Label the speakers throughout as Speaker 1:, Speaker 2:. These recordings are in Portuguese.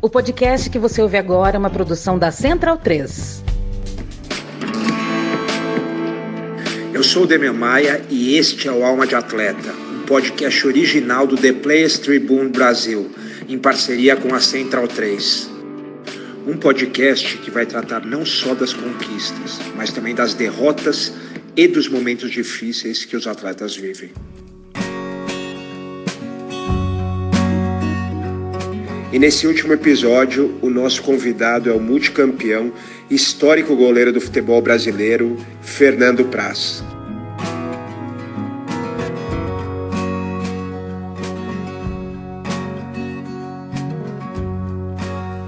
Speaker 1: O podcast que você ouve agora é uma produção da Central 3.
Speaker 2: Eu sou o Demian Maia e este é o Alma de Atleta, um podcast original do The Players Tribune Brasil, em parceria com a Central 3. Um podcast que vai tratar não só das conquistas, mas também das derrotas e dos momentos difíceis que os atletas vivem. E nesse último episódio, o nosso convidado é o multicampeão, histórico goleiro do futebol brasileiro, Fernando Praz.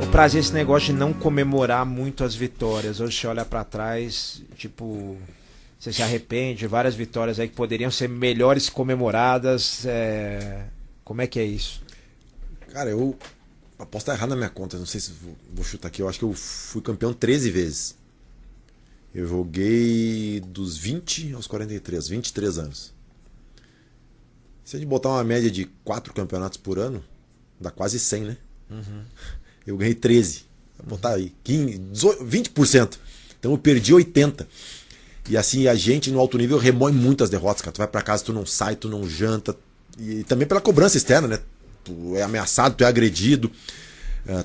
Speaker 3: O Praz, esse negócio de não comemorar muito as vitórias. Hoje você olha pra trás, tipo, você se arrepende, várias vitórias aí que poderiam ser melhores comemoradas. Como é que é isso?
Speaker 4: Cara, eu posso estar errado na minha conta, não sei se vou chutar aqui. Eu acho que eu fui campeão 13 vezes. Eu joguei dos 20 aos 43, 23 anos. Se a gente botar uma média de 4 campeonatos por ano, dá quase 100, né?
Speaker 3: Uhum.
Speaker 4: Eu ganhei 13. Vou botar aí 15, 20%. Então eu perdi 80%. E assim, a gente no alto nível remói muito as derrotas, cara. Tu vai pra casa, tu não sai, tu não janta. E também pela cobrança externa, né? Tu é ameaçado, tu é agredido,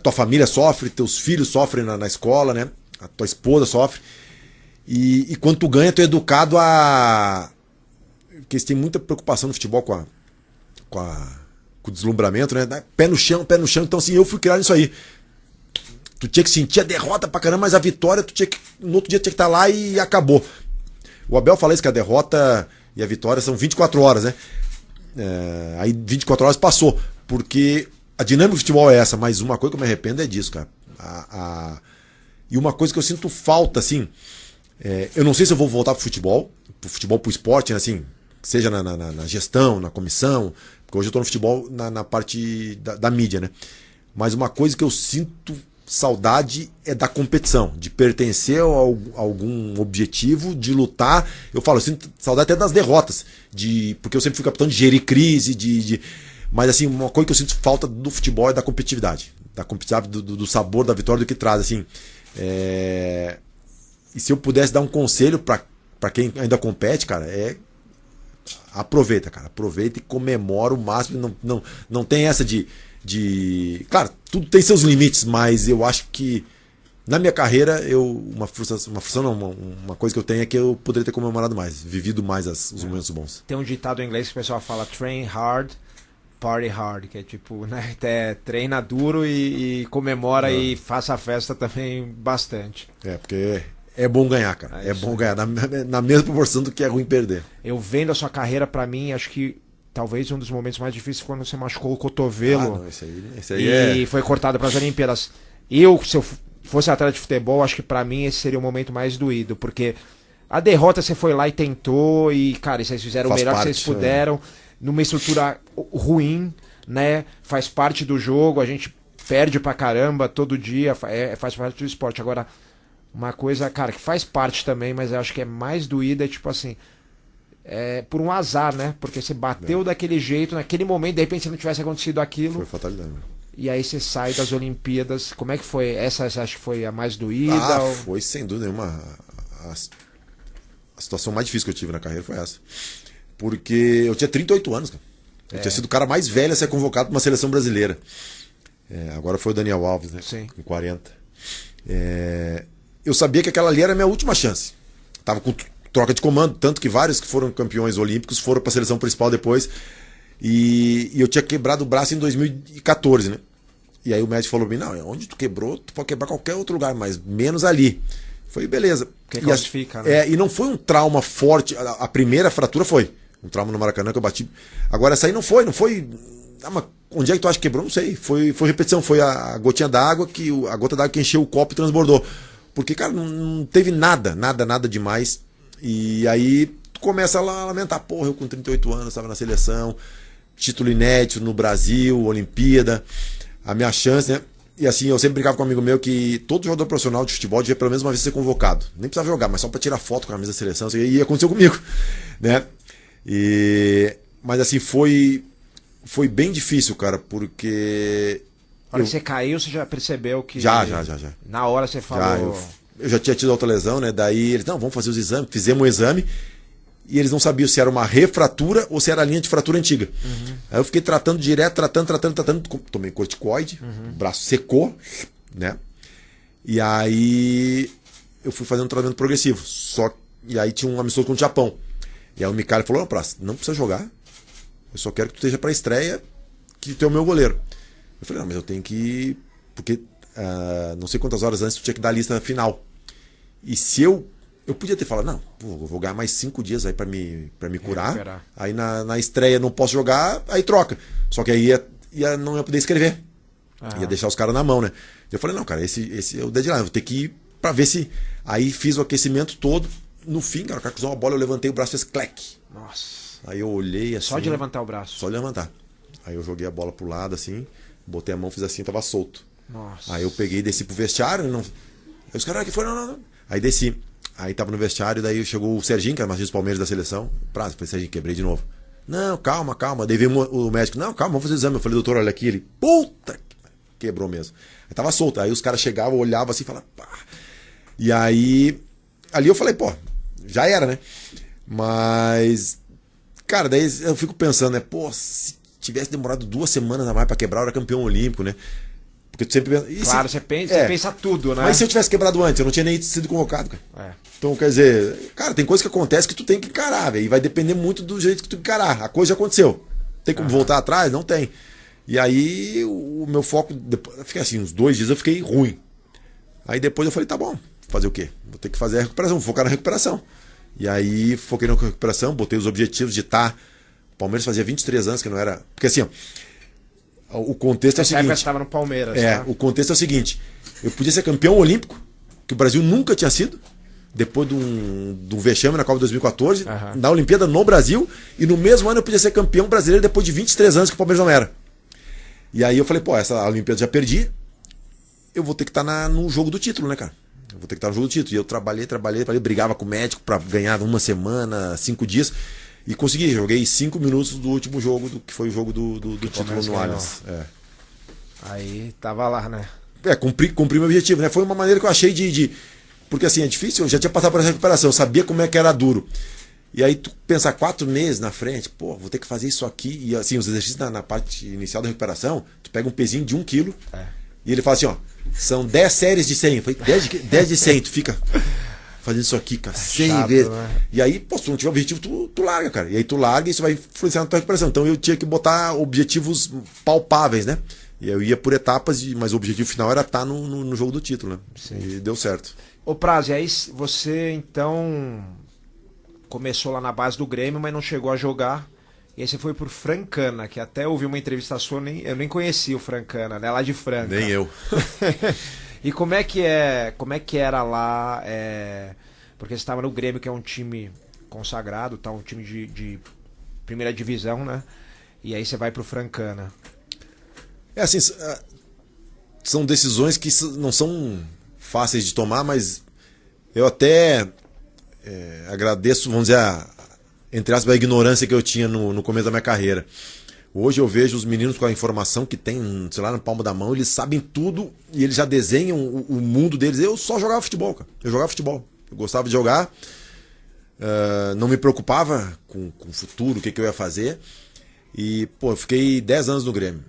Speaker 4: tua família sofre, teus filhos sofrem na escola, né? A tua esposa sofre. E quando tu ganha, tu é educado a... Porque eles têm muita preocupação no futebol com o deslumbramento, né? Pé no chão. Então assim, eu fui criado nisso aí. Tu tinha que sentir a derrota pra caramba, mas a vitória, no outro dia tu tinha que estar lá e acabou. O Abel fala isso, que a derrota e a vitória são 24 horas, né? Aí 24 horas passou. Porque a dinâmica do futebol é essa, mas uma coisa que eu me arrependo é disso, cara. E uma coisa que eu sinto falta, assim, eu não sei se eu vou voltar pro futebol, pro esporte, né, assim, seja na gestão, na comissão, porque hoje eu tô no futebol na parte da mídia, né? Mas uma coisa que eu sinto saudade é da competição, de pertencer a algum objetivo, de lutar. Eu falo, eu sinto saudade até das derrotas, porque eu sempre fui capitão de gerir crise, mas assim, uma coisa que eu sinto falta do futebol é da competitividade. Da competitividade, do sabor da vitória, do que traz. Assim, e se eu pudesse dar um conselho para quem ainda compete, cara, aproveita, cara. Aproveita e comemora o máximo. Não tem essa de... Claro, tudo tem seus limites, mas eu acho que na minha carreira, uma coisa que eu tenho é que eu poderia ter comemorado mais, vivido mais os momentos bons.
Speaker 3: Tem um ditado em inglês que o pessoal fala train hard, party hard, que é tipo, né, treina duro e comemora e faça a festa também bastante.
Speaker 4: Porque é bom ganhar, cara. É bom ganhar, na mesma proporção do que é ruim perder.
Speaker 3: Eu vendo a sua carreira, pra mim, acho que talvez um dos momentos mais difíceis foi quando você machucou o cotovelo.
Speaker 4: Esse aí
Speaker 3: foi cortado para as Olimpíadas. Se eu fosse atleta de futebol, acho que pra mim esse seria o momento mais doído, porque a derrota você foi lá e tentou, e, cara, vocês fizeram o melhor que vocês puderam, numa estrutura ruim, né? Faz parte do jogo, a gente perde pra caramba todo dia, faz parte do esporte. Agora, uma coisa, cara, que faz parte também, mas eu acho que é mais doída, é tipo assim, por um azar, né? Porque você bateu daquele jeito, naquele momento, de repente se não tivesse acontecido aquilo...
Speaker 4: Foi fatalidade.
Speaker 3: E aí você sai das Olimpíadas. Como é que foi? Essa você acha que foi a mais doída?
Speaker 4: Foi sem dúvida nenhuma. A situação mais difícil que eu tive na carreira foi essa. Porque eu tinha 38 anos, cara. Eu tinha sido o cara mais velho a ser convocado para uma seleção brasileira. Agora foi o Daniel Alves, né?
Speaker 3: Sim.
Speaker 4: Com 40. Eu sabia que aquela ali era a minha última chance. Tava com troca de comando, tanto que vários que foram campeões olímpicos foram para a seleção principal depois. E eu tinha quebrado o braço em 2014, né? E aí o médico falou pra mim, não, onde tu quebrou, tu pode quebrar qualquer outro lugar, mas menos ali. Foi beleza.
Speaker 3: Porque classifica, né?
Speaker 4: E não foi um trauma forte. A primeira fratura foi um trauma no Maracanã que eu bati. Agora essa aí não foi. Mas onde é que tu acha que quebrou? Não sei. Foi repetição, foi a gotinha d'água, a gota d'água que encheu o copo e transbordou. Porque, cara, não teve nada demais. E aí tu começa a lamentar, porra, eu com 38 anos estava na seleção, título inédito no Brasil, Olimpíada, a minha chance, né? E assim, eu sempre brincava com um amigo meu que todo jogador profissional de futebol devia pelo menos uma vez ser convocado. Nem precisava jogar, mas só para tirar foto com a camisa da seleção. E aconteceu comigo, né? Mas assim, foi bem difícil, cara, porque
Speaker 3: hora que você caiu, você já percebeu que...
Speaker 4: Já.
Speaker 3: Na hora você falou...
Speaker 4: Eu já tinha tido outra lesão, né? Daí eles, não, vamos fazer os exames. Fizemos um exame e eles não sabiam se era uma refratura ou se era a linha de fratura antiga. Aí eu fiquei tratando direto, tratando. Tomei corticoide, o braço secou, né? E aí eu fui fazendo um tratamento progressivo. E aí tinha um amistoso contra o Japão. E aí o Micali falou, não precisa jogar. Eu só quero que tu esteja pra estreia, que tu é o meu goleiro. Eu falei, não, mas eu tenho que ir, porque não sei quantas horas antes tu tinha que dar a lista final. E se eu podia ter falado, não, vou ganhar mais 5 dias aí pra me curar. Recuperar. Aí na estreia não posso jogar, aí troca. Só que aí não ia poder escrever. Ia deixar os caras na mão, né? Eu falei, não, cara, esse é o deadline, eu vou ter que ir pra ver se... Aí fiz o aquecimento todo. No fim, cara, o cara cruzou uma bola, eu levantei o braço e fez clec.
Speaker 3: Nossa.
Speaker 4: Aí eu olhei assim...
Speaker 3: Só de levantar o braço?
Speaker 4: Só de levantar. Aí eu joguei a bola pro lado assim, botei a mão, fiz assim, tava solto.
Speaker 3: Nossa.
Speaker 4: Aí eu peguei e desci pro vestiário. Aí os caras, que foi? Não. Aí desci. Aí tava no vestiário, daí chegou o Serginho, que era mais dos Palmeiras da seleção. Falei, Serginho, quebrei de novo. Não, calma. Daí veio o médico, não, calma, vamos fazer o exame. Eu falei, doutor, olha aqui. Ele, puta, quebrou mesmo. Aí tava solto. Aí os caras chegavam, olhavam assim e falavam, pá. E aí, ali eu falei, pô, já era, né? Mas, cara, daí eu fico pensando, né? Pô, se tivesse demorado 2 semanas a mais pra quebrar, eu era campeão olímpico, né? Porque tu sempre pensa...
Speaker 3: Claro, você pensa tudo, né?
Speaker 4: Mas se eu tivesse quebrado antes, eu não tinha nem sido convocado, cara. Então, quer dizer, cara, tem coisa que acontece que tu tem que encarar, velho. E vai depender muito do jeito que tu encarar. A coisa já aconteceu. Tem como voltar atrás? Não tem. E aí, o meu foco... Fiquei assim, uns 2 dias eu fiquei ruim. Aí depois eu falei, tá bom, fazer o quê? Vou ter que fazer a recuperação, vou focar na recuperação. E aí, foquei na recuperação, botei os objetivos de estar... O Palmeiras fazia 23 anos que não era... Porque assim, ó, o contexto é o seguinte...
Speaker 3: Você estava no Palmeiras,
Speaker 4: tá? O contexto é o seguinte, eu podia ser campeão olímpico, que o Brasil nunca tinha sido, depois de um vexame na Copa 2014, na Olimpíada no Brasil, e no mesmo ano eu podia ser campeão brasileiro depois de 23 anos que o Palmeiras não era. E aí eu falei, pô, essa Olimpíada já perdi, eu vou ter que estar no jogo do título, né, cara? Eu vou ter que estar no jogo do título. E eu trabalhei, brigava com o médico pra ganhar 1 semana, 5 dias... E consegui, joguei 5 minutos do último jogo, que foi o jogo do título no Allianz.
Speaker 3: Aí tava lá, né?
Speaker 4: Cumpri meu objetivo, né? Foi uma maneira que eu achei porque assim, é difícil, eu já tinha passado por essa recuperação, eu sabia como é que era duro. E aí tu pensar 4 meses na frente, pô, vou ter que fazer isso aqui. E assim, os exercícios na parte inicial da recuperação, tu pega um pezinho de 1 quilo, e ele fala assim, ó, são 10 séries de 100. Eu falei, 10 de 100, tu fica... fazendo isso aqui, cara, 100 vezes. Né? E aí, pô, se tu não tiver objetivo, tu larga, cara. E aí tu larga e isso vai influenciar na tua recuperação. Então eu tinha que botar objetivos palpáveis, né? E eu ia por etapas, mas o objetivo final era estar no jogo do título, né? Sim. E deu certo.
Speaker 3: Ô Praz, e aí você então começou lá na base do Grêmio, mas não chegou a jogar. E aí você foi pro Francana, que até ouvi uma entrevista sua, eu nem conhecia o Francana, né? Lá de Franca.
Speaker 4: Nem eu.
Speaker 3: E como é que era lá? Porque você estava no Grêmio, que é um time consagrado, tá? Um time de primeira divisão, né? E aí você vai pro Francana.
Speaker 4: Assim, são decisões que não são fáceis de tomar, mas eu até agradeço, vamos dizer, entre aspas, a ignorância que eu tinha no começo da minha carreira. Hoje eu vejo os meninos com a informação que tem, sei lá, na palma da mão, eles sabem tudo e eles já desenham o mundo deles. Eu só jogava futebol, cara. Eu jogava futebol. Eu gostava de jogar, não me preocupava com o futuro, o que eu ia fazer. E, pô, eu fiquei 10 anos no Grêmio.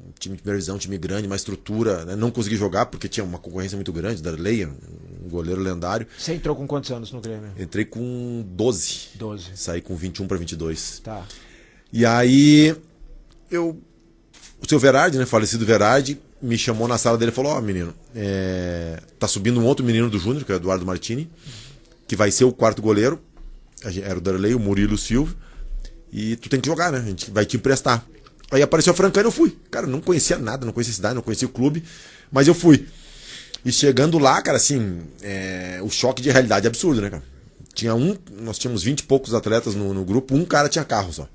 Speaker 4: Um time de primeira divisão, um time grande, uma estrutura, né? Não consegui jogar porque tinha uma concorrência muito grande, Darley, um goleiro lendário.
Speaker 3: Você entrou com quantos anos no Grêmio?
Speaker 4: Entrei com 12.
Speaker 3: 12.
Speaker 4: Saí com 21 para 22.
Speaker 3: Tá.
Speaker 4: E aí... O seu Verardi, né, falecido Verardi, me chamou na sala dele e falou, ó, menino, tá subindo um outro menino do Júnior, que é o Eduardo Martini, que vai ser o 4º goleiro, era o Darley, o Murilo, o Silvio, e tu tem que jogar, né, a gente vai te emprestar. Aí apareceu a Francana e eu fui. Cara, não conhecia nada, não conhecia a cidade, não conhecia o clube, mas eu fui. E chegando lá, cara, assim, o choque de realidade é absurdo, né, cara. Nós tínhamos 20 e poucos atletas no grupo, um cara tinha carro só.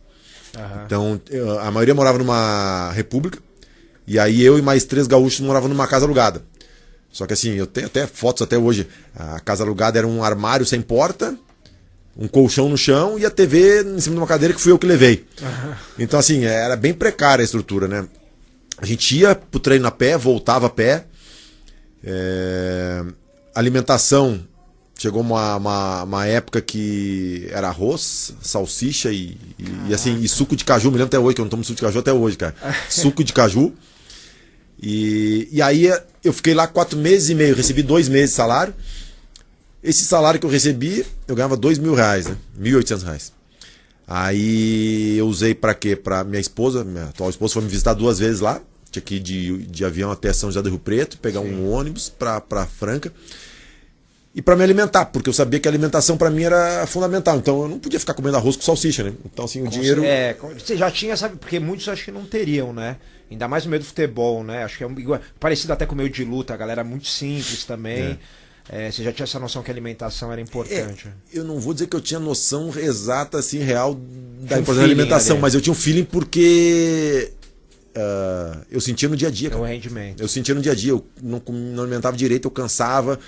Speaker 4: Então, a maioria morava numa república, e aí eu e mais 3 gaúchos moravam numa casa alugada. Só que assim, eu tenho até fotos até hoje. A casa alugada era um armário sem porta, um colchão no chão e a TV em cima de uma cadeira que fui eu que levei. Então assim, era bem precária a estrutura, né? A gente ia pro treino a pé, voltava a pé. Alimentação, chegou uma época que era arroz, salsicha e assim, e suco de caju. Me lembro até hoje, que eu não tomo suco de caju até hoje, cara. Suco de caju. E aí eu fiquei lá 4 meses e meio, recebi 2 meses de salário. Esse salário que eu recebi, eu ganhava R$2.000, né? R$1.800. Aí eu usei pra quê? Pra minha esposa, minha atual esposa, foi me visitar 2 vezes lá. Tinha que ir de avião até São José do Rio Preto, pegar um ônibus pra Franca. E pra me alimentar, porque eu sabia que a alimentação pra mim era fundamental. Então eu não podia ficar comendo arroz com salsicha, né? Então assim, o dinheiro...
Speaker 3: Você já tinha, sabe? Porque muitos acho que não teriam, né? Ainda mais no meio do futebol, né? Acho que é parecido até com o meio de luta, a galera muito simples também. Você já tinha essa noção que a alimentação era importante?
Speaker 4: Eu não vou dizer que eu tinha noção exata, assim, real da importância da alimentação, mas eu tinha um feeling porque eu sentia no dia a dia.
Speaker 3: O rendimento.
Speaker 4: Eu sentia no dia a dia, eu não alimentava direito, eu cansava,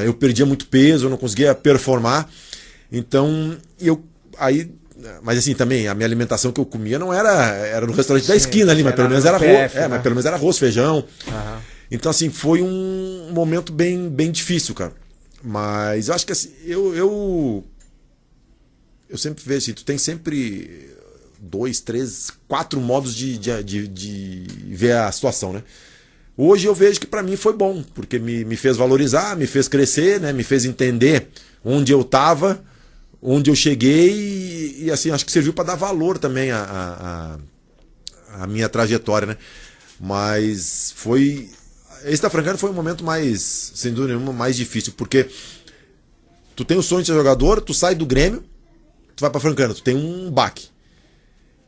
Speaker 4: eu perdia muito peso, eu não conseguia performar. Então, mas assim, também, a minha alimentação que eu comia não era no restaurante da esquina ali, mas pelo menos era arroz, mas pelo menos era arroz, feijão. Então, assim, foi um momento bem, bem difícil, cara. Mas eu acho que assim, eu sempre vejo assim, tu tem sempre 2, 3, 4 modos de ver a situação, né? Hoje eu vejo que pra mim foi bom, porque me fez valorizar, me fez crescer, né? Me fez entender onde eu tava, onde eu cheguei e assim, acho que serviu para dar valor também a minha trajetória, né? Mas esse da Francana foi um momento mais, sem dúvida nenhuma, mais difícil, porque tu tem o sonho de ser jogador, tu sai do Grêmio, tu vai pra Francana, tu tem um baque.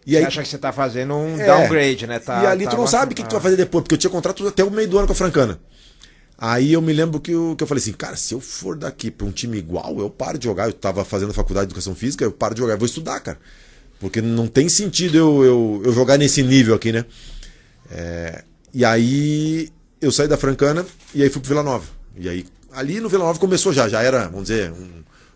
Speaker 3: E aí, você acha que você tá fazendo um downgrade, né?
Speaker 4: E ali tu não sabe o que tu vai fazer depois, porque eu tinha contrato até o meio do ano com a Francana. Aí eu me lembro que eu falei assim, cara, se eu for daqui pra um time igual, eu paro de jogar. Eu tava fazendo faculdade de Educação Física, eu paro de jogar, eu vou estudar, cara. Porque não tem sentido eu jogar nesse nível aqui, né? E aí eu saí da Francana e aí fui pro Vila Nova. E aí, ali no Vila Nova começou já era, vamos dizer,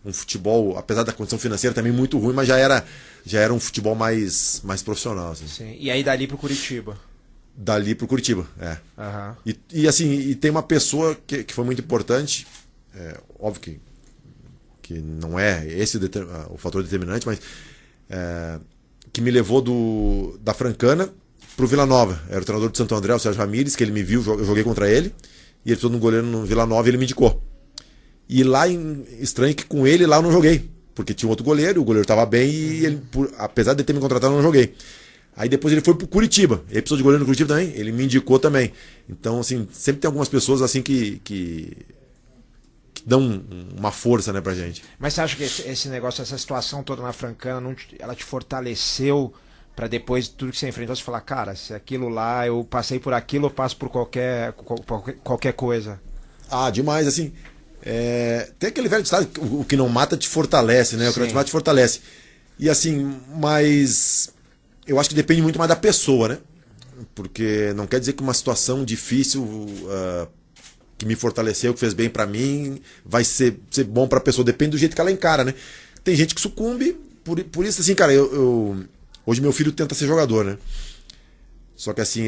Speaker 4: um futebol, apesar da condição financeira também muito ruim, mas já era um futebol mais profissional. Assim.
Speaker 3: Sim. E aí dali pro Curitiba?
Speaker 4: Dali pro Curitiba,
Speaker 3: Uhum.
Speaker 4: E assim, e tem uma pessoa que foi muito importante, óbvio que não é esse o fator determinante, mas que me levou da Francana pro Vila Nova. Era o treinador do Santo André, o Sérgio Ramírez, que ele me viu, eu joguei contra ele, e ele precisou de um goleiro no Vila Nova e ele me indicou. E lá, estranho que com ele lá eu não joguei, porque tinha outro goleiro, o goleiro estava bem e ele, apesar de ter me contratado, eu não joguei. Aí depois ele foi pro Curitiba, ele precisou de goleiro no Curitiba também, ele me indicou também. Então, assim, sempre tem algumas pessoas assim que dão uma força, né, pra gente.
Speaker 3: Mas você acha que esse negócio, essa situação toda na Francana, ela te fortaleceu pra depois de tudo que você enfrentou, você falar, cara, se aquilo lá, eu passei por aquilo, eu passo por qualquer coisa?
Speaker 4: Ah, demais, assim. Tem aquele velho ditado, o que não mata te fortalece, né? O que não te mata te fortalece. E assim, mas eu acho que depende muito mais da pessoa, né? Porque não quer dizer que uma situação difícil que me fortaleceu, que fez bem pra mim, vai ser bom pra pessoa. Depende do jeito que ela encara, né? Tem gente que sucumbe, por isso assim, cara, hoje meu filho tenta ser jogador, né? Só que assim,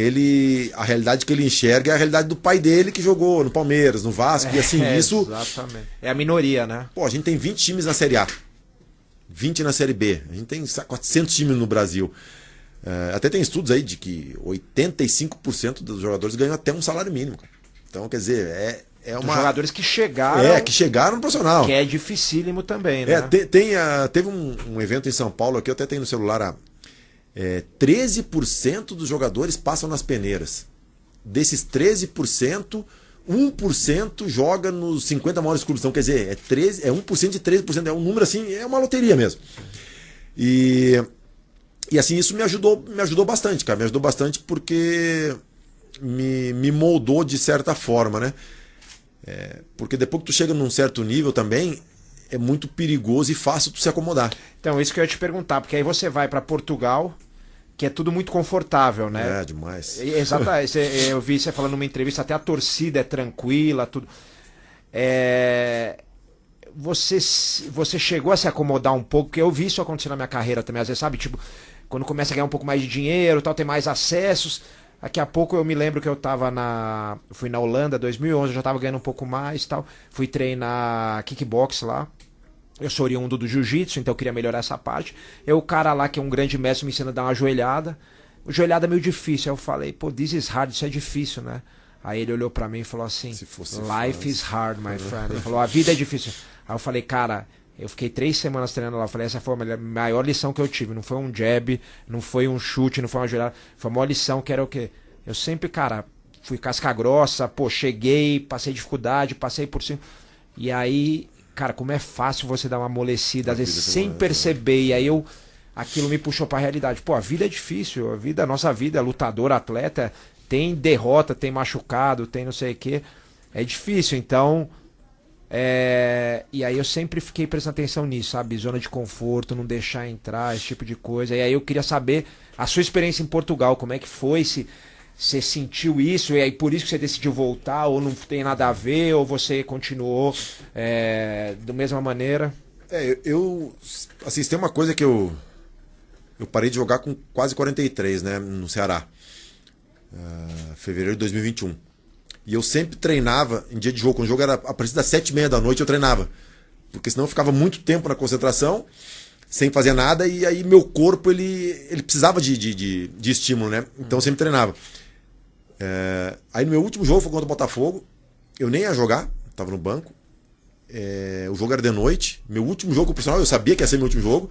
Speaker 4: a realidade que ele enxerga é a realidade do pai dele que jogou no Palmeiras, no Vasco, e assim, isso...
Speaker 3: Exatamente. É a minoria, né?
Speaker 4: Pô, a gente tem 20 times na Série A, 20 na Série B, a gente tem 400 times no Brasil. Até tem estudos aí de que 85% dos jogadores ganham até um salário mínimo, cara. Então, quer dizer,
Speaker 3: Dos jogadores que chegaram...
Speaker 4: que chegaram no profissional.
Speaker 3: Que é dificílimo também, né?
Speaker 4: Teve um evento em São Paulo, aqui eu até tenho no celular, 13% dos jogadores passam nas peneiras. Desses 13%, 1% joga nos 50 maiores clubes. Então, quer dizer, 1% de 13%. É um número assim, é uma loteria mesmo. E assim, isso me ajudou bastante, cara. Me ajudou bastante porque me moldou de certa forma, né? Porque depois que tu chega num certo nível também, é muito perigoso e fácil tu se acomodar.
Speaker 3: Então, isso que eu ia te perguntar, porque aí você vai para Portugal, que é tudo muito confortável, né?
Speaker 4: Demais.
Speaker 3: Exatamente. Eu vi você falando numa entrevista, até a torcida é tranquila, tudo. Você chegou a se acomodar um pouco, porque eu vi isso acontecer na minha carreira também, às vezes, sabe? Tipo, quando começa a ganhar um pouco mais de dinheiro, tal, tem mais acessos, Daqui a pouco eu me lembro que eu fui na Holanda, 2011, eu já tava ganhando um pouco mais e tal. Fui treinar kickbox lá. Eu sou oriundo do jiu-jitsu, então eu queria melhorar essa parte. O cara lá, que é um grande mestre, me ensina a dar uma joelhada. Joelhada é meio difícil. Aí eu falei, pô, this is hard, isso é difícil, né? Aí ele olhou pra mim e falou assim, life is hard, my friend. Ele falou, a vida é difícil. Aí eu falei, cara, eu fiquei 3 semanas treinando lá. Eu falei, essa foi a maior lição que eu tive. Não foi um jab, não foi um chute, não foi uma joelhada. Foi a maior lição que era o quê? Eu sempre, cara, fui casca grossa, pô, cheguei, passei dificuldade, passei por cima. E aí, cara, como é fácil você dar uma amolecida, às vezes sem perceber. E aí aquilo me puxou pra realidade. Pô, a vida é difícil, a nossa vida é lutador, atleta, tem derrota, tem machucado, tem não sei o quê. É difícil, então... E aí eu sempre fiquei prestando atenção nisso, sabe? Zona de conforto, não deixar entrar, esse tipo de coisa. E aí eu queria saber a sua experiência em Portugal, como é que foi, se você sentiu isso, e aí por isso que você decidiu voltar, ou não tem nada a ver, ou você continuou da mesma maneira?
Speaker 4: Assim, tem uma coisa que eu parei de jogar com quase 43, né, no Ceará. Fevereiro de 2021. E eu sempre treinava em dia de jogo. Quando o jogo era a partir das 7h30 da noite, eu treinava. Porque senão eu ficava muito tempo na concentração, sem fazer nada, e aí meu corpo ele precisava de estímulo, né? Então eu sempre treinava. Aí no meu último jogo foi contra o Botafogo. Eu nem ia jogar, estava no banco. O jogo era de noite. Meu último jogo profissional, eu sabia que ia ser meu último jogo.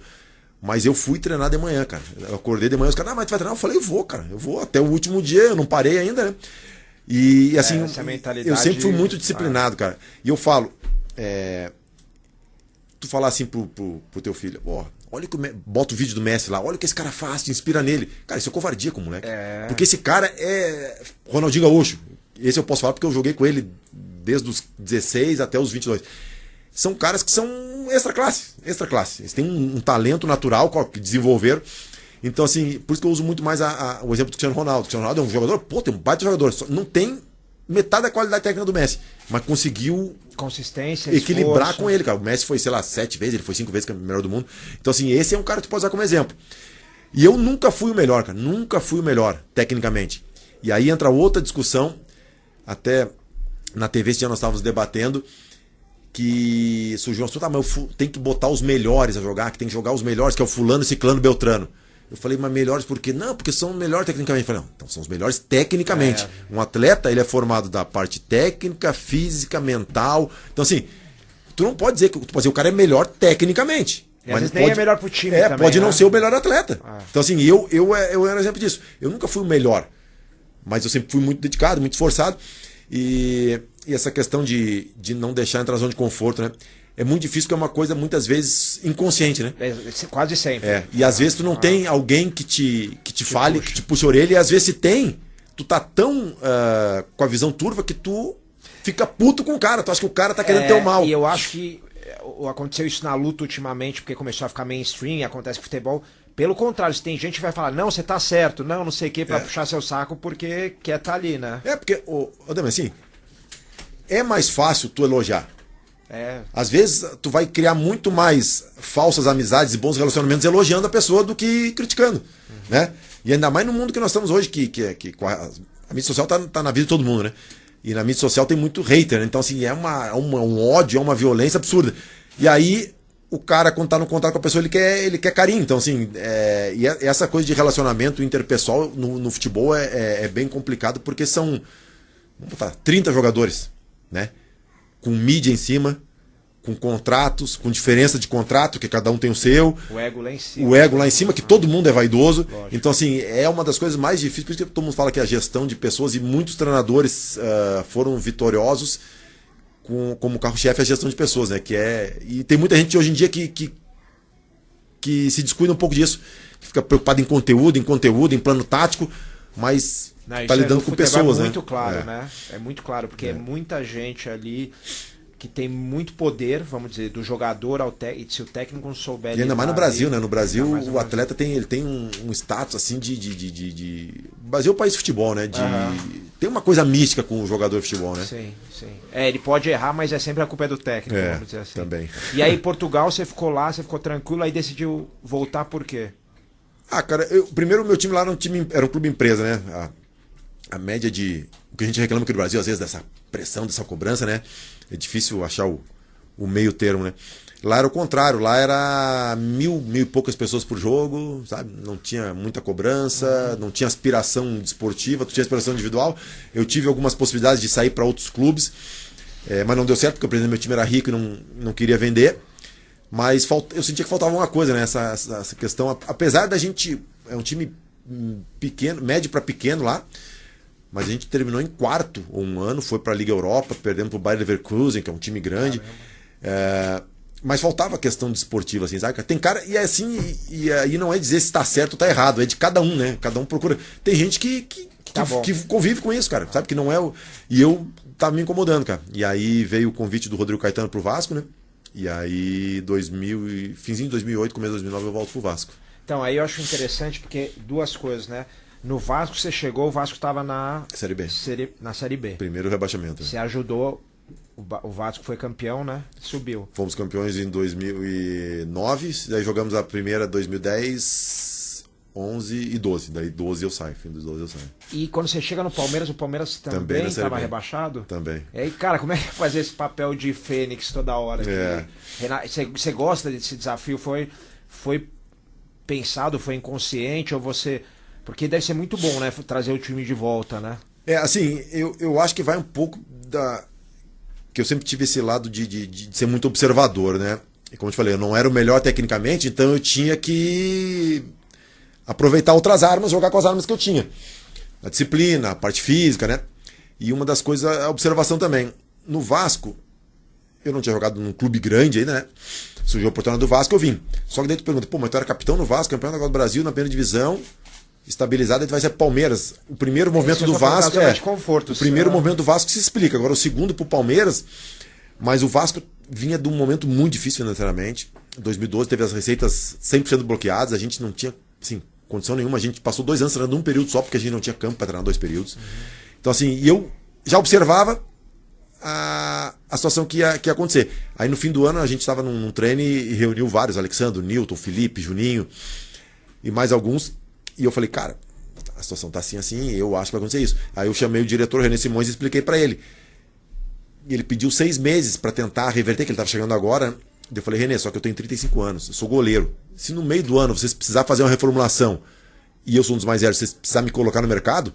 Speaker 4: Mas eu fui treinar de manhã, cara. Eu acordei de manhã, os caras, mas tu vai treinar? Eu falei, eu vou, cara. Eu vou até o último dia, eu não parei ainda, né? E assim, eu sempre fui muito disciplinado, cara. E eu falo, tu falar assim pro teu filho, olha que bota o vídeo do Messi lá, olha o que esse cara faz, te inspira nele. Cara, isso é covardia com o moleque. Porque esse cara é Ronaldinho Gaúcho. Esse eu posso falar porque eu joguei com ele desde os 16 até os 22. São caras que são extra classe. Eles têm um talento natural que desenvolveram. Então, assim, por isso que eu uso muito mais o exemplo do Cristiano Ronaldo. O Cristiano Ronaldo é um jogador, tem um baita jogador. Não tem metade da qualidade técnica do Messi, mas conseguiu
Speaker 3: consistência,
Speaker 4: equilibrar
Speaker 3: esforço.
Speaker 4: Com ele, cara. O Messi foi, sei lá, 7 vezes, ele foi 5 vezes melhor do mundo. Então, assim, esse é um cara que tu pode usar como exemplo. E eu nunca fui o melhor, cara. Nunca fui o melhor, tecnicamente. E aí entra outra discussão, até na TV esse dia nós estávamos debatendo, que surgiu um assunto, mas tem que botar os melhores a jogar, que tem que jogar os melhores, que é o fulano, ciclano, beltrano. Eu falei, mas melhores por quê? Não, porque são melhores tecnicamente. Eu falei, não, então são os melhores tecnicamente. Um atleta, ele é formado da parte técnica, física, mental. Então, assim, tu não pode dizer que o cara é melhor tecnicamente.
Speaker 3: E às vezes nem é melhor pro time também.
Speaker 4: Pode não ser o melhor atleta. Então, assim, eu era um exemplo disso. Eu nunca fui o melhor, mas eu sempre fui muito dedicado, muito esforçado. E essa questão de não deixar entrar na zona de conforto, né? É muito difícil, porque é uma coisa muitas vezes inconsciente, né?
Speaker 3: Quase sempre.
Speaker 4: E às vezes tu não tem alguém que te fale, que te puxe a orelha, e às vezes se tem, tu tá tão com a visão turva que tu fica puto com o cara, tu acha que o cara tá querendo ter o mal.
Speaker 3: E eu acho que aconteceu isso na luta ultimamente, porque começou a ficar mainstream, acontece com futebol. Pelo contrário, se tem gente que vai falar, não, você tá certo, não sei o que, pra puxar seu saco, porque quer tá ali, né?
Speaker 4: Porque, Ademir, assim, é mais fácil tu elogiar. Às vezes tu vai criar muito mais falsas amizades e bons relacionamentos elogiando a pessoa do que criticando, né? E ainda mais no mundo que nós estamos hoje, que a mídia social tá na vida de todo mundo, né? E na mídia social tem muito hater, né? Então, assim, é um ódio, é uma violência absurda. E aí, o cara, quando tá no contato com a pessoa, ele quer carinho. Então, assim, e essa coisa de relacionamento interpessoal no futebol é bem complicado, porque são, vamos botar, 30 jogadores, né? Com mídia em cima, com contratos, com diferença de contrato, que cada um tem o seu.
Speaker 3: O ego lá em cima.
Speaker 4: Que todo mundo é vaidoso. Lógico. Então, assim, é uma das coisas mais difíceis, por isso que todo mundo fala que é a gestão de pessoas, e muitos treinadores foram vitoriosos como carro-chefe a gestão de pessoas, né? E tem muita gente hoje em dia que se descuida um pouco disso, que fica preocupado em conteúdo, em plano tático, mas tá lidando com pessoas,
Speaker 3: né? É
Speaker 4: muito
Speaker 3: claro, né? É muito claro, porque é muita gente ali que tem muito poder, vamos dizer, do jogador ao técnico, se o técnico não souber...
Speaker 4: E ainda mais no Brasil, né? No Brasil, o atleta tem um status assim de... O Brasil é o país de futebol, né? Tem uma coisa mística com o jogador de futebol, né?
Speaker 3: Sim. Ele pode errar, mas é sempre a culpa do técnico, vamos dizer assim.
Speaker 4: Também.
Speaker 3: E aí, Portugal, você ficou lá, você ficou tranquilo, aí decidiu voltar por quê?
Speaker 4: Cara, primeiro o meu time lá era um clube empresa, né? a média de... O que a gente reclama aqui no Brasil, às vezes, dessa pressão, dessa cobrança, né? É difícil achar o meio termo, né? Lá era o contrário, lá era mil e poucas pessoas por jogo, sabe? Não tinha muita cobrança, não tinha aspiração desportiva, tu tinha aspiração individual. Eu tive algumas possibilidades de sair para outros clubes, mas não deu certo, porque, por exemplo, meu time era rico e não queria vender. Mas eu sentia que faltava uma coisa, né? Essa questão, apesar da gente... É um time pequeno, médio para pequeno lá, mas a gente terminou em quarto um ano, foi para a Liga Europa, perdemos para o Bayer Leverkusen, que é um time grande. Mas faltava a questão desportiva, assim, sabe? Tem cara, e é assim, e aí não é dizer se está certo ou está errado, é de cada um, né? Cada um procura. Tem gente que convive com isso, cara, sabe? Que não é o. E eu tava me incomodando, cara. E aí veio o convite do Rodrigo Caetano pro Vasco, né? E aí, finzinho de 2008, começo de 2009, eu volto pro Vasco.
Speaker 3: Então, aí eu acho interessante porque duas coisas, né? No Vasco você chegou, o Vasco estava na
Speaker 4: Série B.
Speaker 3: Na Série B.
Speaker 4: Primeiro rebaixamento.
Speaker 3: Você ajudou, o Vasco foi campeão, né? Subiu.
Speaker 4: Fomos campeões em 2009, daí jogamos a primeira 2010, 11 e 12. Daí 12 eu saio, fim dos 12 eu saio.
Speaker 3: E quando você chega no Palmeiras, o Palmeiras também estava rebaixado?
Speaker 4: Também.
Speaker 3: E aí, cara, como é que fazer esse papel de fênix toda hora? Você gosta desse desafio? Foi pensado, foi inconsciente ou você... Porque deve ser muito bom, né? Trazer o time de volta, né?
Speaker 4: Assim, eu acho que vai um pouco da... Que eu sempre tive esse lado de ser muito observador, né? E como eu te falei, eu não era o melhor tecnicamente, então eu tinha que aproveitar outras armas, jogar com as armas que eu tinha. A disciplina, a parte física, né? E uma das coisas, a observação também. No Vasco, eu não tinha jogado num clube grande ainda, né? Surgiu a oportunidade do Vasco, eu vim. Só que daí tu pergunta, mas tu era capitão no Vasco, campeão da Copa do Brasil, na primeira divisão, estabilizado, aí tu vai ser Palmeiras. O primeiro movimento do Vasco movimento do Vasco se explica. Agora o segundo pro Palmeiras, mas o Vasco vinha de um momento muito difícil financeiramente. Em 2012 teve as receitas 100% bloqueadas, a gente não tinha, assim, condição nenhuma, a gente passou 2 anos treinando um período só, porque a gente não tinha campo para treinar 2 períodos. Então assim, e eu já observava a situação que ia acontecer. Aí no fim do ano a gente estava num treino e reuniu vários, Alexandre, Newton, Felipe, Juninho e mais alguns. E eu falei, cara, a situação tá assim, eu acho que vai acontecer isso. Aí eu chamei o diretor René Simões e expliquei para ele. E ele pediu 6 meses para tentar reverter, que ele estava chegando agora. Eu falei, René, só que eu tenho 35 anos, eu sou goleiro. Se no meio do ano vocês precisarem fazer uma reformulação e eu sou um dos mais velhos, vocês precisarem me colocar no mercado,